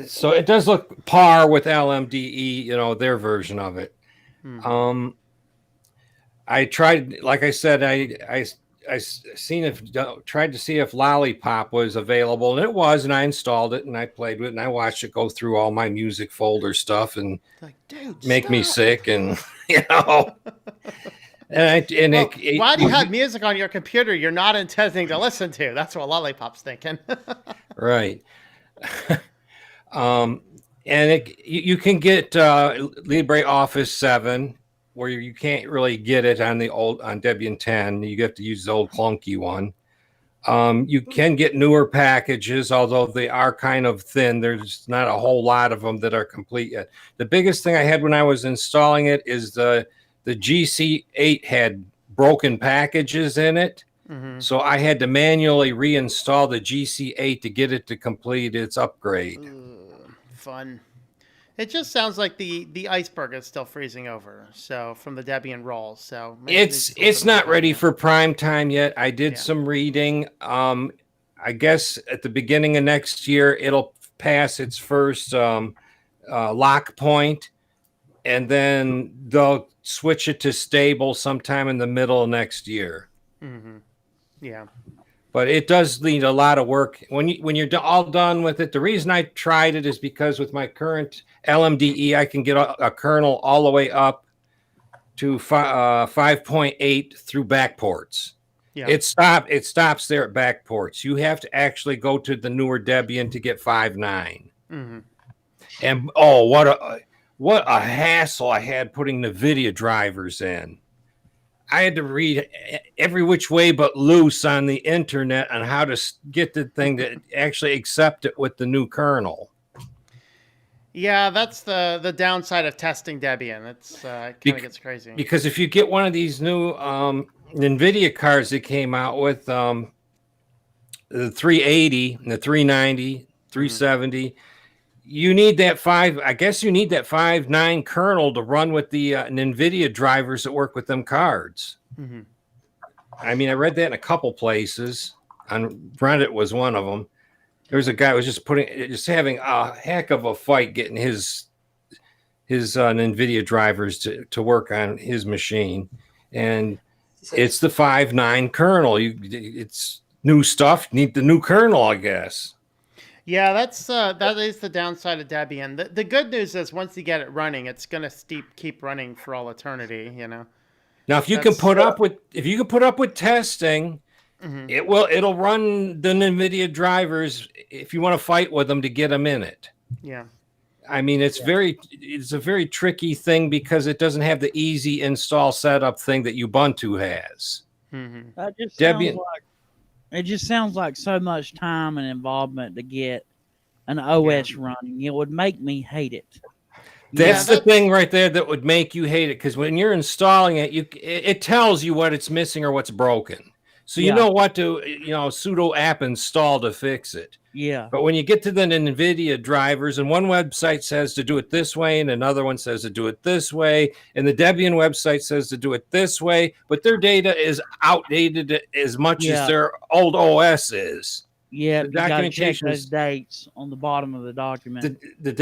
So it does look par with LMDE, their version of it. I tried, like I said, I tried to see if Lollipop was available, and it was, and I installed it and I played with it and I watched it go through all my music folder stuff and make me sick, and why do you have music on your computer you're not intending to listen to? That's what Lollipop's thinking. Right. And you can get LibreOffice 7, where you can't really get it on Debian 10. You have to use the old clunky one. You can get newer packages, although they are kind of thin. There's not a whole lot of them that are complete yet. The biggest thing I had when I was installing it is the GC8 had broken packages in it. Mm-hmm. So I had to manually reinstall the GC8 to get it to complete its upgrade. Fun. It just sounds like the iceberg is still freezing over. So from the Debian rolls. So it's not ready for prime time yet. I did some reading. I guess at the beginning of next year it'll pass its first lock point, and then they'll switch it to stable sometime in the middle of next year. Mm-hmm. Yeah. But it does need a lot of work when you're all done with it. The reason I tried it is because with my current LMDE, I can get a kernel all the way up to 5.8 through backports. Yeah. It stops there at backports. You have to actually go to the newer Debian to get 5.9. Mm-hmm. And oh, what a hassle I had putting NVIDIA drivers in. I had to read every which way but loose on the internet on how to get the thing to actually accept it with the new kernel. Yeah, that's the downside of testing Debian. It's kind of gets crazy. Because if you get one of these new NVIDIA cards that came out with the 380 and the 390, 370, you need that I guess you need that 5.9 kernel to run with the NVIDIA drivers that work with them cards. Mm-hmm. I mean, I read that in a couple places. On Reddit was one of them. There was a guy who was just having a heck of a fight getting his NVIDIA drivers to work on his machine. And it's the 5.9 kernel. It's new stuff. Need the new kernel, I guess. Yeah, that is the downside of Debian. The good news is once you get it running, it's gonna keep running for all eternity. You know. Now, if you can put up with testing, mm-hmm. it'll run the NVIDIA drivers if you want to fight with them to get them in it. Yeah. I mean, it's a very tricky thing because it doesn't have the easy install setup thing that Ubuntu has. Mm-hmm. That just Debian. sounds like it just sounds like so much time and involvement to get an OS running. It would make me hate it. That's the thing right there that would make you hate it, because when you're installing it, it tells you what it's missing or what's broken. So you know what to, sudo app install to fix it. Yeah. But when you get to the NVIDIA drivers, and one website says to do it this way, and another one says to do it this way, and the Debian website says to do it this way, but their data is outdated as much as their old OS is. Yeah, the you got to check documentation those dates on the bottom of the document. The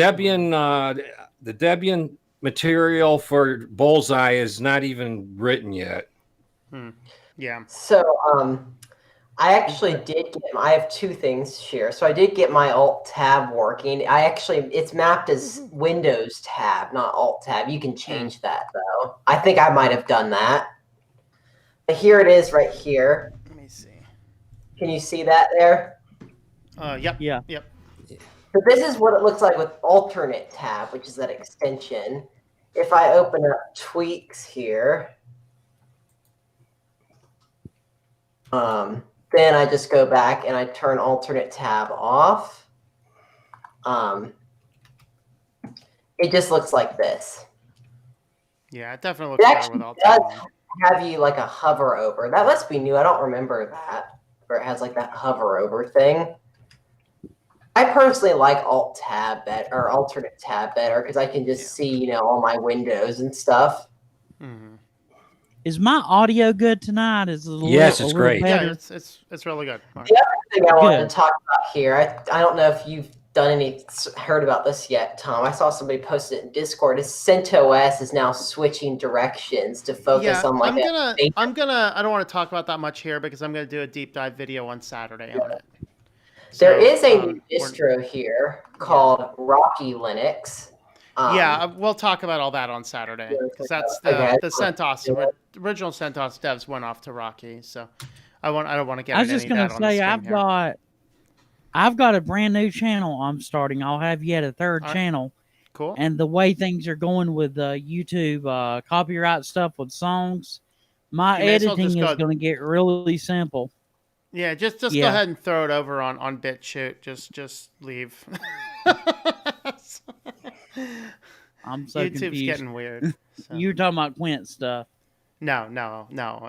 Debian material for Bullseye is not even written yet. Yeah. So I actually did I have two things here. So I did get my Alt Tab working. It's mapped as Windows Tab, not Alt Tab. You can change that though. I think I might have done that. But here it is right here. Let me see. Can you see that there? Yep. Yeah. Yep. So this is what it looks like with alternate tab, which is that extension. If I open up Tweaks here, then I just go back and I turn alternate tab off. It just looks like this. Yeah, it definitely looks better with alt tab. Have you like a hover over? That must be new. I don't remember that, where it has like that hover over thing. I personally like Alt Tab or alternate tab better because I can just see, all my windows and stuff. Mm-hmm. Is my audio good tonight? Is it it's great. Yeah, it's really good. Mark. The other thing I wanted to talk about here, I don't know if you've heard about this yet, Tom. I saw somebody post it in Discord. Is CentOS is now switching directions to focus on like I don't want to talk about that much here because I'm gonna do a deep dive video on Saturday on it. There is a new distro here called Rocky Linux. We'll talk about all that on Saturday because that's the CentOS original CentOS devs went off to Rocky. So I don't want to get. I was just gonna say I've got a brand new channel I'm starting. I'll have yet a third channel. Cool. And the way things are going with YouTube copyright stuff with songs, my editing is going to get really simple. Yeah, just go ahead and throw it over on BitChute. Just leave. I'm so YouTube's confused. getting weird. So. You're talking about Quint stuff. No,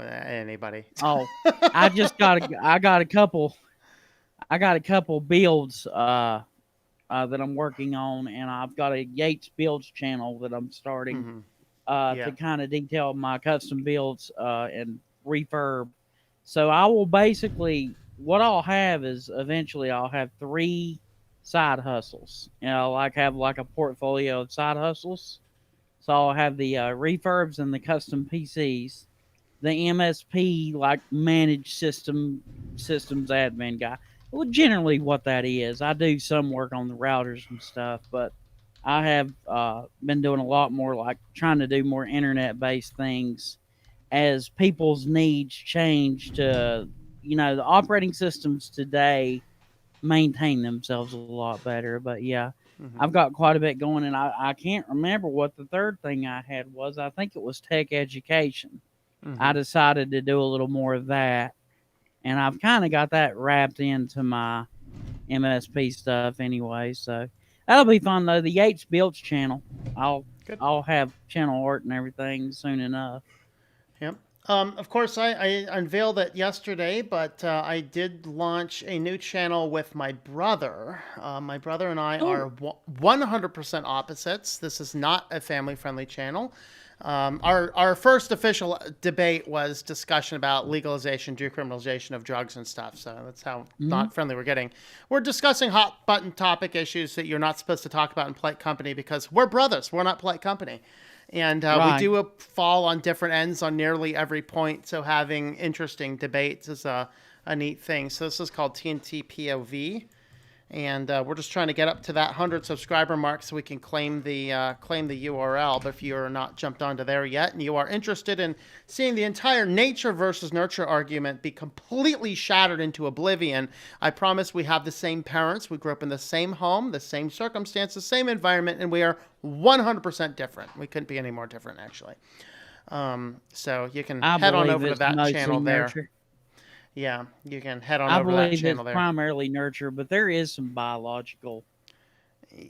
anybody. Oh, I got a couple builds that I'm working on, and I've got a Yates builds channel that I'm starting to kind of detail my custom builds and refurb. So I will basically, what I'll have is eventually I'll have 3 side hustles. Have like a portfolio of side hustles. So I'll have the refurbs and the custom PCs, the MSP like managed systems admin guy. Well, generally what that is. I do some work on the routers and stuff, but I have been doing a lot more like trying to do more internet based things as people's needs change to, the operating systems today maintain themselves a lot better. But yeah, I've got quite a bit going, and I can't remember what the third thing I had was. I think it was tech education. I decided to do a little more of that, and I've kind of got that wrapped into my MSP stuff anyway. So that'll be fun though. The Yates Builds channel, I'll have channel art and everything soon enough. Yep. Of course, I unveiled it yesterday, but I did launch a new channel with my brother. My brother and I are 100% opposites. This is not a family-friendly channel. Our first official debate was discussion about legalization, decriminalization of drugs and stuff. So that's how not friendly we're getting. We're discussing hot button topic issues that you're not supposed to talk about in polite company because we're brothers. We're not polite company. And we do fall on different ends on nearly every point. So having interesting debates is a neat thing. So this is called TNT POV. And we're just trying to get up to that 100 subscriber mark so we can claim the URL. But if you're not jumped onto there yet and you are interested in seeing the entire nature versus nurture argument be completely shattered into oblivion, I promise we have the same parents. We grew up in the same home, the same circumstances, same environment, and we are 100% different. We couldn't be any more different, actually. So you can head on over to that channel there. Nurture. Yeah, you can head on over to that channel there. It's primarily nurture, but there is some biological.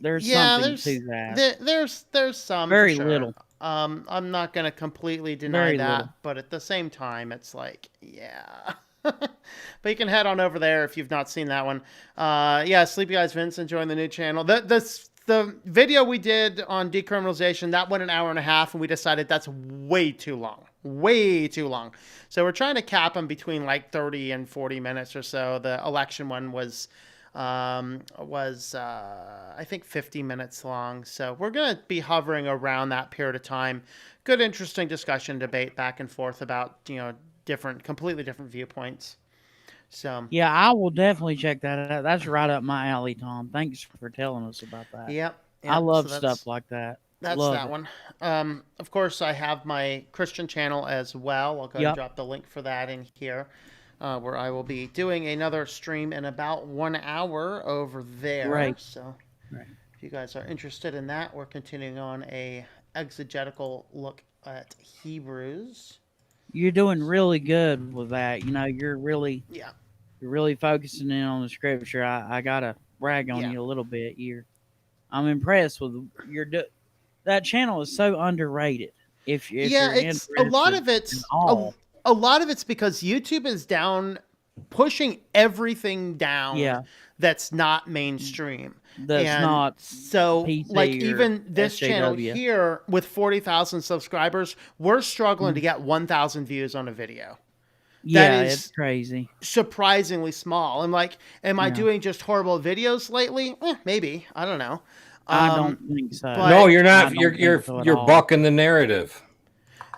There's something to that. There's some. Very for sure. little. I'm not going to completely deny Very that, little. but at the same time, it's like, yeah. But you can head on over there if you've not seen that one. Yeah, Sleepy Eyes Vince enjoying the new channel. The video we did on decriminalization, that went an hour and a half, and we decided that's way too long. Way too long. So we're trying to cap them between like 30 and 40 minutes or so. The election one was I think 50 minutes long. So we're going to be hovering around that period of time. Good, interesting discussion, debate back and forth about, completely different viewpoints. So yeah, I will definitely check that out. That's right up my alley, Tom. Thanks for telling us about that. Yep. I love stuff like that. That's love that one. Of course, I have my Christian channel as well. I'll go and drop the link for that in here, where I will be doing another stream in about 1 hour over there. Right. So if you guys are interested in that, we're continuing on a exegetical look at Hebrews. You're doing really good with that. You're really focusing in on the scripture. I gotta brag on you a little bit. I'm impressed with that channel is so underrated. If it's a lot of it's because YouTube is down, pushing everything down. Yeah. That's not mainstream. That's not so PC like even this SJW. Channel here with 40,000 subscribers, we're struggling to get 1,000 views on a video. Yeah, it's crazy. Surprisingly small. I'm like, am I doing just horrible videos lately? Maybe. I don't know. I don't think so. No, you're not. You're bucking the narrative.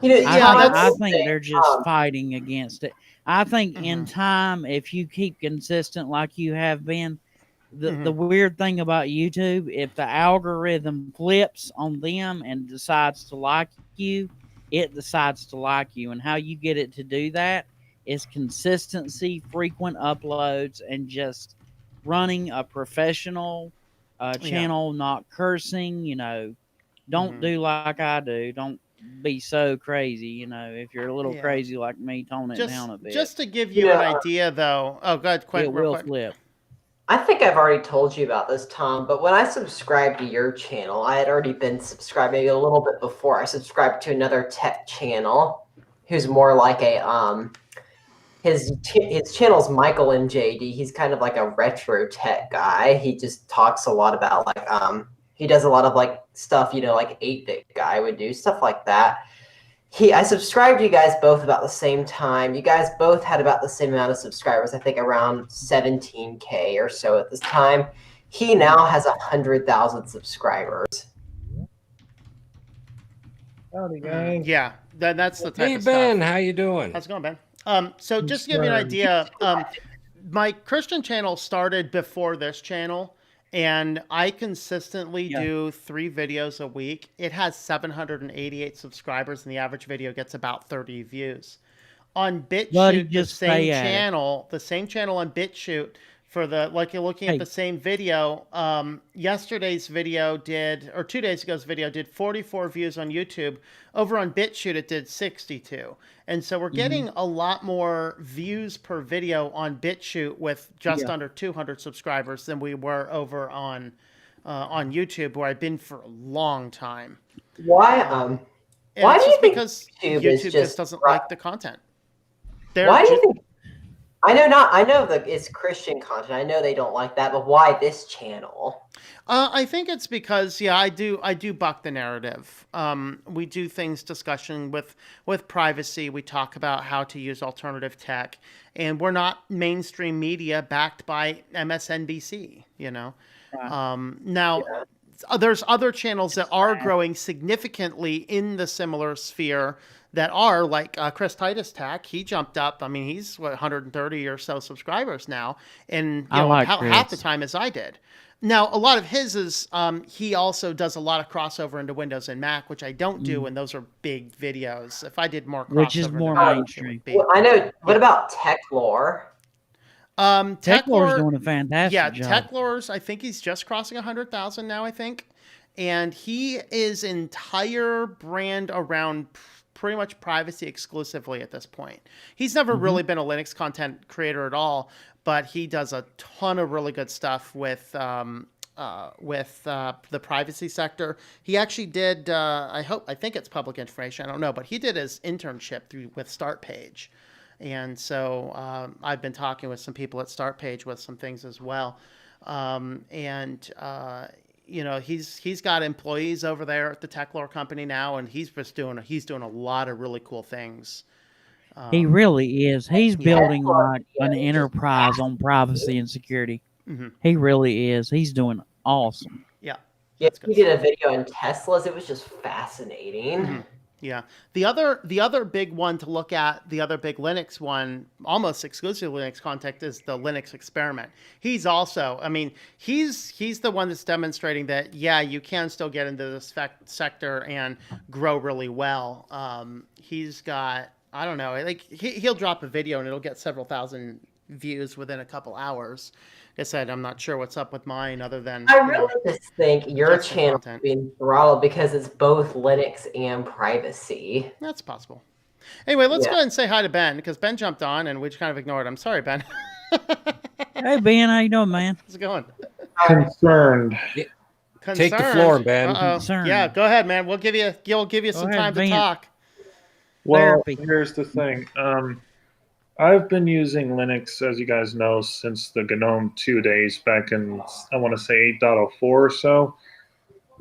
I think they're just fighting against it. I think in time, if you keep consistent like you have been, the weird thing about YouTube, if the algorithm flips on them and decides to like you, it decides to like you. And how you get it to do that is consistency, frequent uploads, and just running a professional channel, not cursing. Don't do like I do. Don't be so crazy. If you're a little crazy like me, tone it down a bit. Just to give you an idea, though. Oh, go ahead, quick. It will flip. I think I've already told you about this, Tom, but when I subscribed to your channel, I had already been subscribed maybe a little bit before. I subscribed to another tech channel who's more like a his channel's Michael MJD. He's kind of like a retro tech guy. He just talks a lot about he does a lot of stuff, like 8-bit guy would do, stuff like that. I subscribed to you guys both about the same time. You guys both had about the same amount of subscribers, I think around 17K or so at this time. He now has 100,000 subscribers. Howdy, gang. Yeah, that's the type Hey of Ben, stuff. how you doing? How's it going, Ben? So just to give you an idea, my Christian channel started before this channel, and I consistently do 3 videos a week. It has 788 subscribers, and the average video gets about 30 views. On BitChute, the same channel on BitChute, for the, like, you're looking at the same video, yesterday's video did, or 2 days ago's video did 44 views on YouTube. Over on BitChute, it did 62. And so we're getting a lot more views per video on BitChute with just under 200 subscribers than we were over on YouTube, where I've been for a long time. Why do you think because YouTube just doesn't like the content? Why do you think? I know that it's Christian content. I know they don't like that, but why this channel? I think it's because I do buck the narrative. We do things discussion with privacy. We talk about how to use alternative tech, and we're not mainstream media backed by MSNBC. Now. There's other channels that are growing significantly in the similar sphere that are like Chris Titus Tech. He jumped up. I mean, he's 130 or so subscribers now, and half the time as I did. Now, a lot of his is he also does a lot of crossover into Windows and Mac, which I don't do, and those are big videos. If I did more crossover, which is more mainstream. Well, I know. What about Tech Lore? Techlore's doing a fantastic job. Yeah, Techlore's, I think he's just crossing 100,000 now, I think. And he is entire brand around pretty much privacy exclusively at this point. He's never really been a Linux content creator at all, but he does a ton of really good stuff with the privacy sector. He actually did, I think it's public information, I don't know, but he did his internship with StartPage. And so I've been talking with some people at StartPage with some things as well. He's got employees over there at the Techlore company now, and he's doing a lot of really cool things. He really is. He's building like an enterprise on privacy and security. He really is. He's doing awesome. Yeah, he did a video on Teslas. It was just fascinating. Yeah. The other big one to look at, the other big Linux one, almost exclusively Linux content, is the Linux Experiment. He's also, he's the one that's demonstrating that, you can still get into this sector and grow really well. He's got, I don't know, like he'll drop a video and it'll get several thousand views within a couple hours. Like I said, I'm not sure what's up with mine other than... I really just think your channel is being throttled because it's both Linux and privacy. That's possible. Anyway, let's go ahead and say hi to Ben, because Ben jumped on and we just kind of ignored him. Sorry, Ben. Hey, Ben, how you doing, man? How's it going? Concerned. Take the floor, Ben. Yeah, go ahead, man. We'll give you some time to talk. Well, here's the thing. I've been using Linux, as you guys know, since the GNOME 2 days back in, I want to say 8.04 or so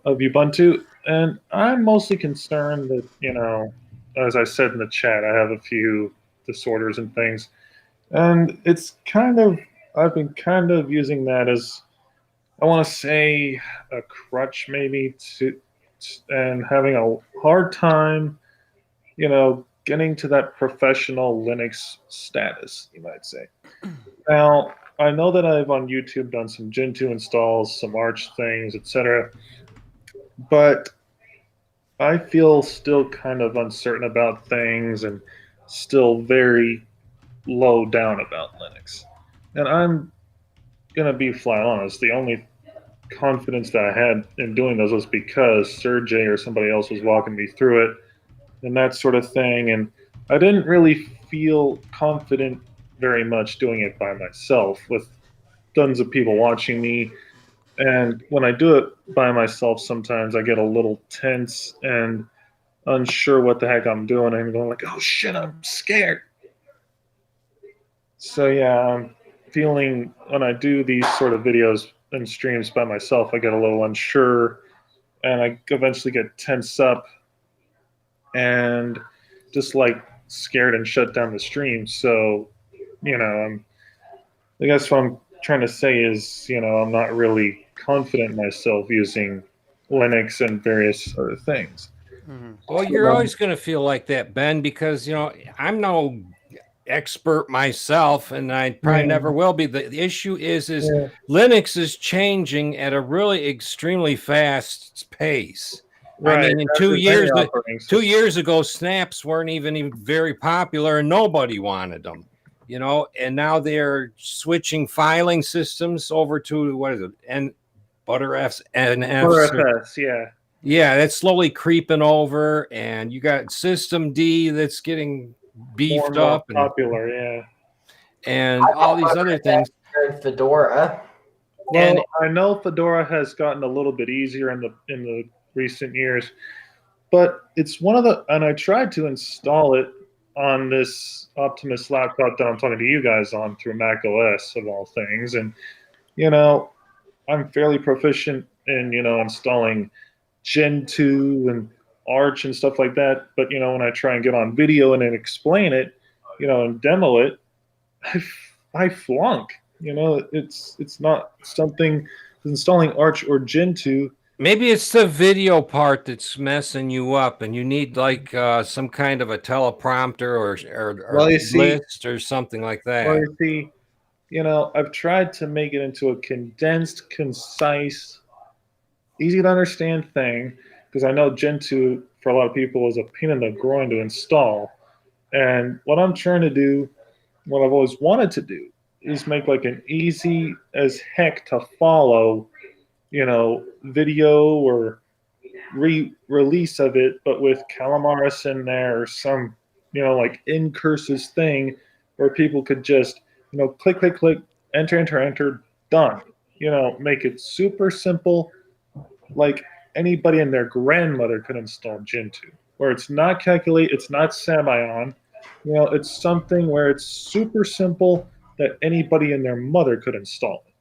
of Ubuntu. And I'm mostly concerned that, as I said in the chat, I have a few disorders and things. And I've been kind of using that as, I want to say, a crutch maybe, and having a hard time, getting to that professional Linux status, you might say. Now, I know that I've on YouTube done some Gentoo installs, some Arch things, etc. But I feel still kind of uncertain about things and still very low down about Linux. And I'm going to be flat honest. The only confidence that I had in doing those was because Sergey or somebody else was walking me through it and that sort of thing. And I didn't really feel confident very much doing it by myself with tons of people watching me. And when I do it by myself, sometimes I get a little tense and unsure what the heck I'm doing. I'm going like, oh shit, I'm scared. So yeah, I'm feeling when I do these sort of videos and streams by myself, I get a little unsure and I eventually get tense up and just like scared and shut down the stream. So, I guess what I'm trying to say is, I'm not really confident in myself using Linux and various other things. Well, you're always going to feel like that, Ben, because, I'm no expert myself, and I probably never will be. The issue is Linux is changing at a really extremely fast pace. Right. I mean, in 2 years ago, snaps weren't even very popular, and nobody wanted them. And now they're switching filing systems over to what is it? And Butterfs, Butterfs, yeah. Yeah, that's slowly creeping over, and you got System D that's getting beefed up, and popular, yeah, and all these other things. Fedora. Well, and I know Fedora has gotten a little bit easier in the recent years, but it's one of the, and I tried to install it on this Optimus laptop that I'm talking to you guys on through Mac OS of all things, and I'm fairly proficient in installing Gentoo and Arch and stuff like that, but when I try and get on video and then explain it, and demo it, I flunk. It's not something installing Arch or Gentoo. Maybe it's the video part that's messing you up, and you need like some kind of a teleprompter or list or something like that. Well, you see, I've tried to make it into a condensed, concise, easy to understand thing, because I know Gentoo for a lot of people is a pain in the groin to install. And what I'm trying to do, what I've always wanted to do, is make like an easy as heck to follow, video or re-release of it, but with Calamaris in there or some, like incursus thing where people could just, click, click, click, enter, done. Make it super simple, like anybody and their grandmother could install Gentoo, where it's not calculate, it's not Samion, it's something where it's super simple that anybody and their mother could install it.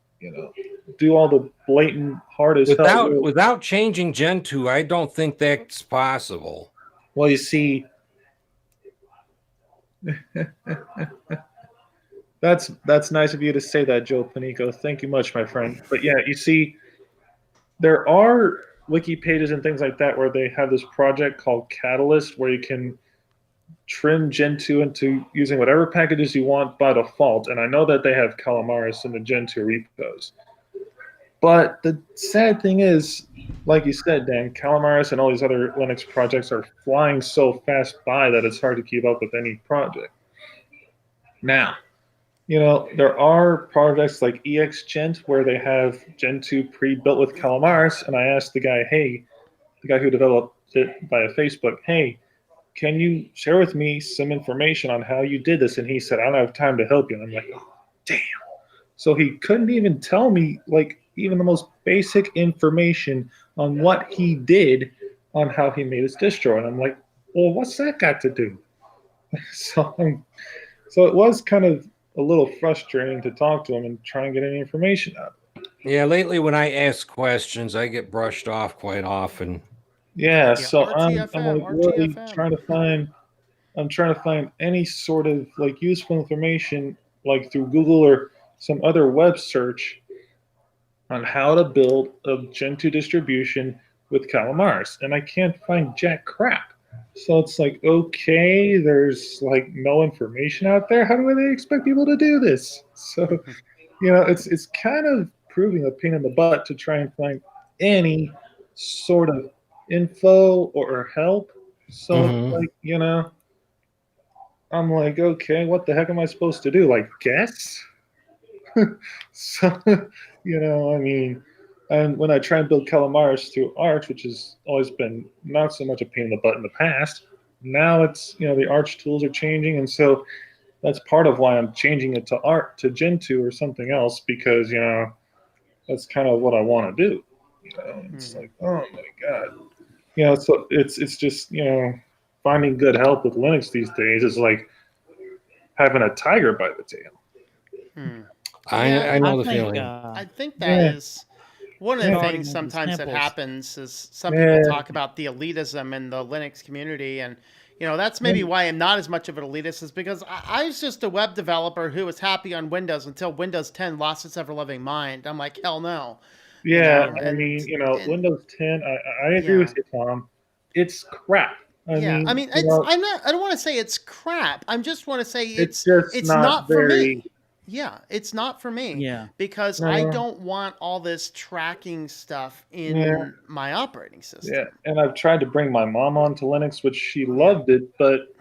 Do all the blatant hard as hell. Without changing Gentoo, I don't think that's possible. Well, you see, that's nice of you to say that, Joe Panico. Thank you much, my friend. But yeah, you see, there are wiki pages and things like that where they have this project called Catalyst, where you can trim Gentoo into using whatever packages you want by default. And I know that they have Calamaris in the Gentoo repos. But the sad thing is, like you said, Dan, Calamaris and all these other Linux projects are flying so fast by that it's hard to keep up with any project. Now, there are projects like EXGent where they have Gentoo pre-built with Calamaris, and I asked the guy who developed it via Facebook, hey, can you share with me some information on how you did this? And he said, I don't have time to help you. And I'm like, oh, damn. So he couldn't even tell me, like, even the most basic information on what he did on how he made his distro. And I'm like, well, what's that got to do? So it was kind of a little frustrating to talk to him and try and get any information out of him. Yeah, lately when I ask questions, I get brushed off quite often. Yeah, so I'm like really trying to find any sort of like useful information, like through Google or some other web search, on how to build a Gentoo distribution with Calamaris, and I can't find jack crap. So it's like, okay, there's like no information out there. How do they expect people to do this? So, it's kind of proving a pain in the butt to try and find any sort of info or help. So like, I'm like, okay, what the heck am I supposed to do? Like, guess? So, I mean, and when I try and build Calamaris through Arch, which has always been not so much a pain in the butt in the past, now it's, the Arch tools are changing, and so that's part of why I'm changing it to Gentoo or something else, because, that's kind of what I want to do. It's like, oh my God. So it's just, finding good help with Linux these days is like having a tiger by the tail. I know the feeling. I think that is one of the things sometimes that happens is some people talk about the elitism in the Linux community, and that's maybe why I'm not as much of an elitist, is because I was just a web developer who was happy on Windows until Windows 10 lost its ever-loving mind. I'm like, hell no. Yeah, I mean, Windows 10, I agree with you, Tom. it's crap. I mean, I don't want to say it's crap. I just want to say it's just not for very. me. Yeah, it's not for me. Yeah. Because I don't want all this tracking stuff in my operating system. Yeah, and I've tried to bring my mom onto Linux, which she loved it, but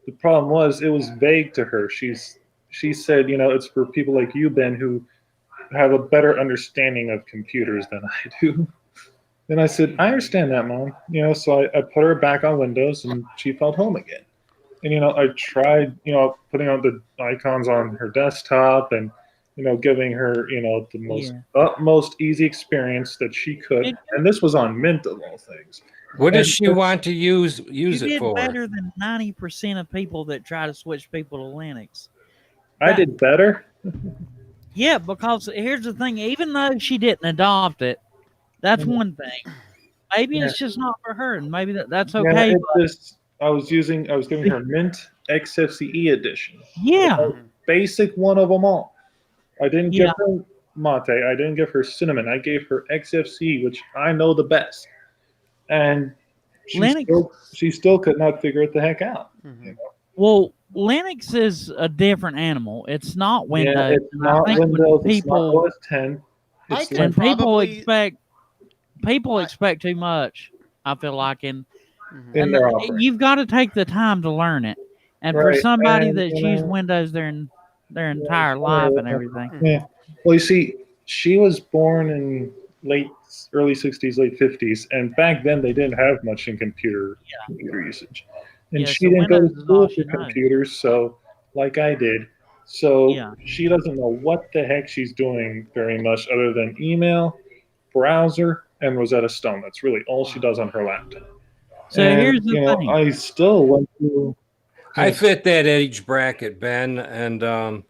the problem was it was vague to her. She said, it's for people like you, Ben, who have a better understanding of computers than I do. And I said, I understand that, Mom. So I put her back on Windows, and she felt home again. And I tried, putting on the icons on her desktop and giving her the most utmost easy experience that she could. And this was on Mint of all things. What does she want to use it for? You did better than 90% of people that try to switch people to Linux. I did better. Yeah, because here's the thing: even though she didn't adopt it, that's one thing. Maybe it's just not for her, and maybe that's okay. I was giving her Mint XFCE edition. Yeah. The basic one of them all. I didn't give her Mate. I didn't give her Cinnamon. I gave her XFCE, which I know the best. And she still could not figure it the heck out. Well, Linux is a different animal. It's not Windows. Yeah, it's not Windows. It's not OS 10. And people expect too much, I feel like, and you've got to take the time to learn it. And for somebody that's used Windows their entire life and everything. Yeah. Well, you see, she was born in early 60s, late 50s, and back then they didn't have much in computer usage. And she didn't go to school for computers, so like I did. So she doesn't know what the heck she's doing very much other than email, browser, and Rosetta Stone. That's really all she does on her laptop. So here's the thing. I still went through. I fit that age bracket, Ben, and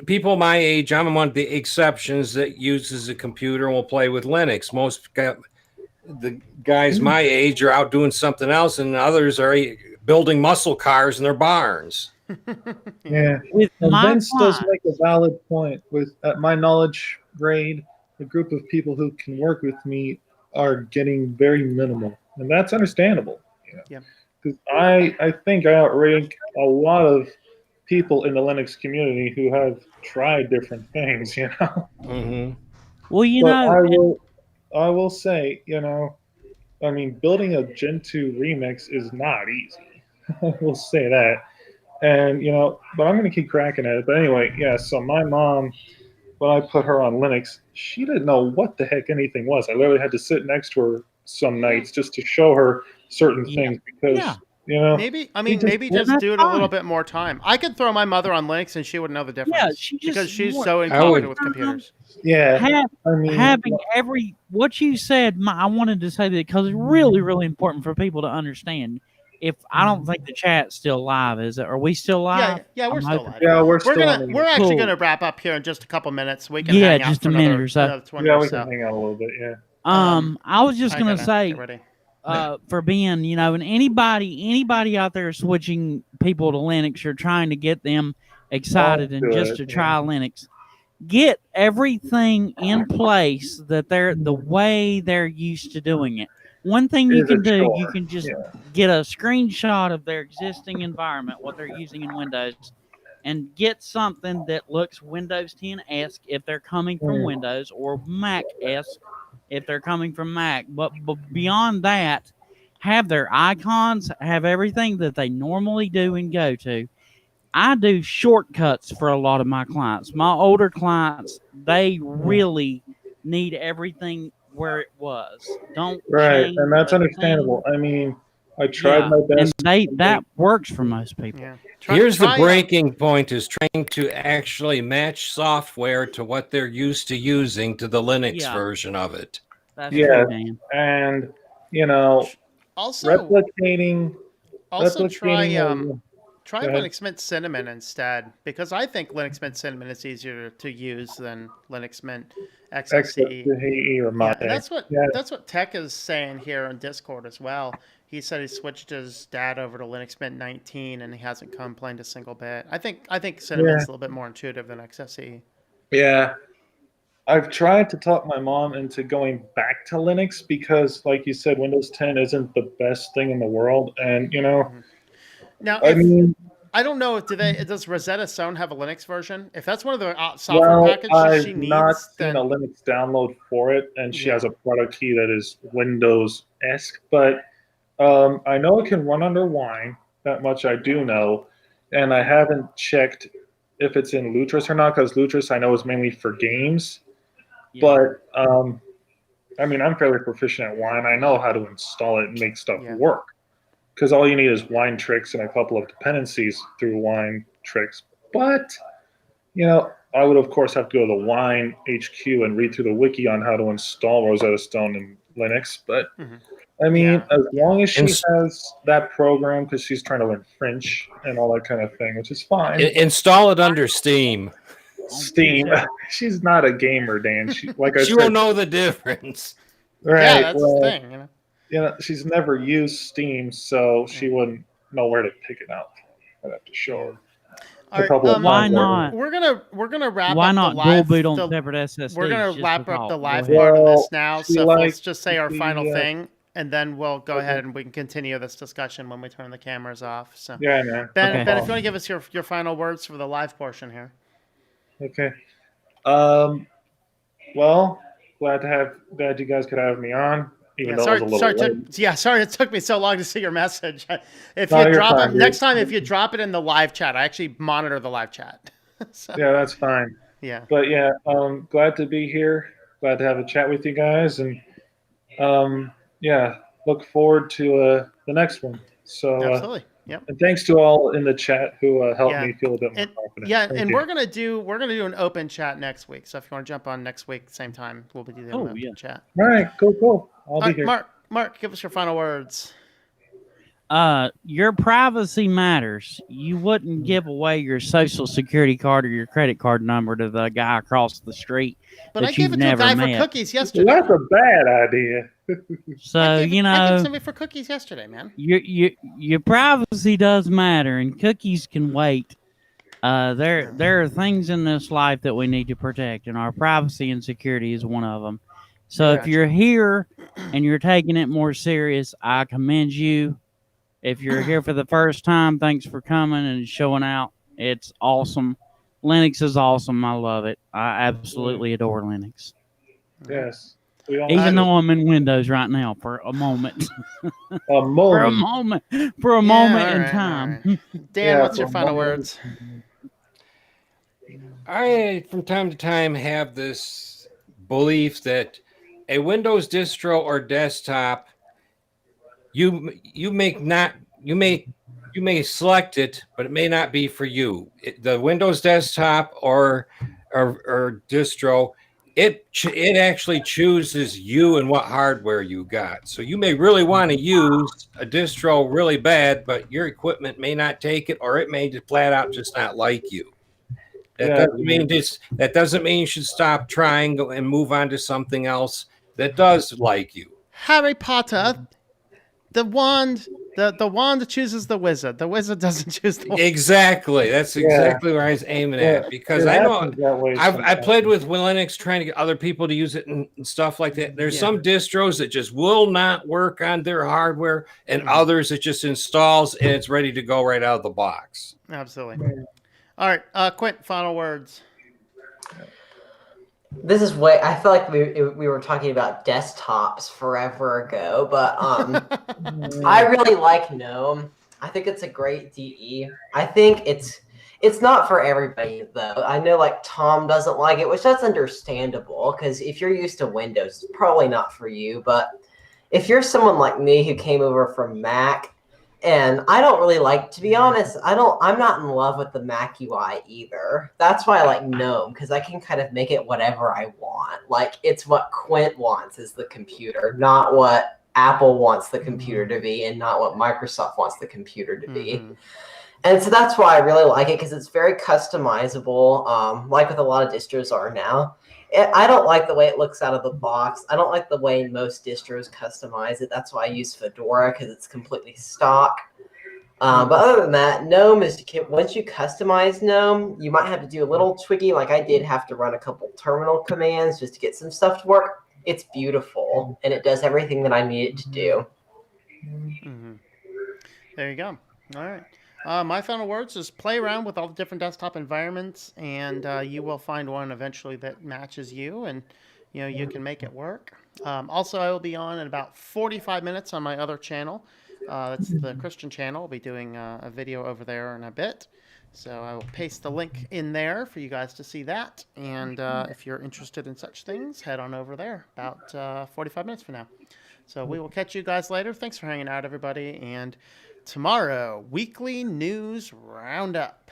people my age, I'm one of the exceptions that uses a computer and will play with Linux. Most the guys my age are out doing something else, and others are building muscle cars in their barns. Yeah, and Vince does make a valid point. With at my knowledge grade, the group of people who can work with me are getting very minimal, and that's understandable. Because I think I outrank a lot of people in the Linux community who have tried different things. Well, I will say, building a Gen 2 remix is not easy. I will say that. And, but I'm going to keep cracking at it. But anyway, so my mom, when I put her on Linux, she didn't know what the heck anything was. I literally had to sit next to her some nights just to show her certain things because, maybe just do it a little bit more time. I could throw my mother on Linux and she would know the difference. Because she's so incompetent with computers. Having what you said, I wanted to say that because it's really, really important for people to understand. If I don't think the chat's still live, is it? Are we still live? Yeah, we're still live. Yeah, we're actually gonna wrap up here in just a couple minutes. We can hang out just for a minute or so. 20 yeah, or we so. can hang out a little bit. Yeah. I was just gonna say, for Ben, and anybody out there switching people to Linux or trying to get them excited and just to try Linux, get everything in place that the way they're used to doing it. One thing you can do, you can just get a screenshot of their existing environment, what they're using in Windows, and get something that looks Windows 10-esque if they're coming from Windows, or Mac-esque if they're coming from Mac. But beyond that, have their icons, have everything that they normally do and go to. I do shortcuts for a lot of my clients. My older clients, they really need everything where it was. Don't change and that's understandable. I mean, I tried my best. And that works for most people. Yeah. Here's the breaking point: is trying to actually match software to what they're used to using to the Linux version of it. That's true, Dan. And also replicating. Try Linux Mint Cinnamon instead, because I think Linux Mint Cinnamon is easier to use than Linux Mint XFCE. Or Mate. That's what Tech is saying here on Discord as well. He said he switched his dad over to Linux Mint 19 and he hasn't complained a single bit. I think Cinnamon's a little bit more intuitive than XFCE. Yeah. I've tried to talk my mom into going back to Linux because, like you said, Windows 10 isn't the best thing in the world. And, Now, I mean, I don't know, does Rosetta Stone have a Linux version? If that's one of the software well, packages she I've not needs, seen then a Linux download for it, and she Yeah. has a product key that is Windows-esque. But I know it can run under Wine. That much I do know. And I haven't checked if it's in Lutris or not, because Lutris I know is mainly for games. Yeah. But I mean, I'm fairly proficient at Wine. I know how to install it and make stuff Yeah. work. Because all you need is Wine tricks and a couple of dependencies through Wine tricks. But, I would, of course, have to go to the Wine HQ and read through the wiki on how to install Rosetta Stone in Linux. But, I mean, as long as she has that program, because she's trying to learn French and all that kind of thing, which is fine. Install it under Steam. Steam. She's not a gamer, Dan. She She won't know the difference. Right. Yeah, that's the thing. She's never used Steam, so she wouldn't know where to pick it up. I'd have to show her. All right, why not? We're gonna wrap Why up not the live. dual boot on separate SSDs? We're gonna just wrap to up talk? the Go live ahead. part of Well, this now. she So let's just say our the, final thing, and then we'll go ahead and we can continue this discussion when we turn the cameras off. So Yeah, man. Ben, Okay. Ben, if you want to give us your final words for the live portion here. Okay. Well, glad you guys could have me on, even though it was a little late. Sorry it took me so long to see your message. If No, you you're drop fine, it dude. next time, if you drop it in the live chat, I actually monitor the live chat. So, Yeah, that's fine. yeah. But yeah, glad to be here. Glad to have a chat with you guys, and yeah, look forward to the next one. So Absolutely. Yep. and thanks to all in the chat who helped Yeah. me feel a bit more confident. Yeah, Thank and you. we're gonna do an open chat next week. So if you want to jump on next week, same time, we'll be doing an open chat. All right, cool. I'll All be right, here. Mark, give us your final words. Your privacy matters. You wouldn't give away your social security card or your credit card number to the guy across the street. But I that gave you've it to a never guy met. for cookies Well, yesterday. that's a bad idea. So I gave it to me for cookies yesterday, man. your privacy does matter, and cookies can wait. There are things in this life that we need to protect, and our privacy and security is one of them. So if you're here and you're taking it more serious, I commend you. If you're here for the first time, thanks for coming and showing out. It's awesome. Linux is awesome. I love it. I absolutely adore Linux. Yes. We all Even should. though I'm in Windows right now for a moment. A moment. For a moment in all time. right. Dan, Yeah, what's your for a final moment. words? I, from time to time, have this belief that a Windows distro or desktop, you may select it, but it may not be for you. The Windows desktop or distro, it actually chooses you and what hardware you got. So you may really want to use a distro really bad, but your equipment may not take it, or it may just flat out just not like you. That doesn't mean you should stop trying and move on to something else that does like you. Harry Potter, the wand chooses the wizard. The wizard doesn't choose the wand. Exactly. That's exactly where I was aiming at, because I know I played with Linux trying to get other people to use it and stuff like that. There's some distros that just will not work on their hardware, and others it just installs and it's ready to go right out of the box. Absolutely. All right, Quint, final words. This is way. I feel like we were talking about desktops forever ago, but I really like GNOME. I think it's a great DE. I think it's not for everybody though. I know like Tom doesn't like it, which that's understandable because if you're used to Windows, it's probably not for you. But if you're someone like me who came over from Mac, and I don't really like, to be honest, I'm not in love with the Mac UI either. That's why I like GNOME, because I can kind of make it whatever I want. Like, it's what Quint wants is the computer, not what Apple wants the computer to be, and not what Microsoft wants the computer to be. And so that's why I really like it, because it's very customizable, like with a lot of distros are now. I don't like the way it looks out of the box. I don't like the way most distros customize it. That's why I use Fedora, because it's completely stock. But other than that, Gnome is, once you customize Gnome, you might have to do a little twiggy. Like I did have to run a couple terminal commands just to get some stuff to work. It's beautiful, and it does everything that I need it to do. There you go. All right. My final words is play around with all the different desktop environments, and you will find one eventually that matches you, and you can make it work. Also, I will be on in about 45 minutes on my other channel. That's the Christian channel. I'll be doing a video over there in a bit. So I will paste the link in there for you guys to see that. And if you're interested in such things, head on over there about 45 minutes from now. So we will catch you guys later. Thanks for hanging out, everybody. And tomorrow, weekly news roundup.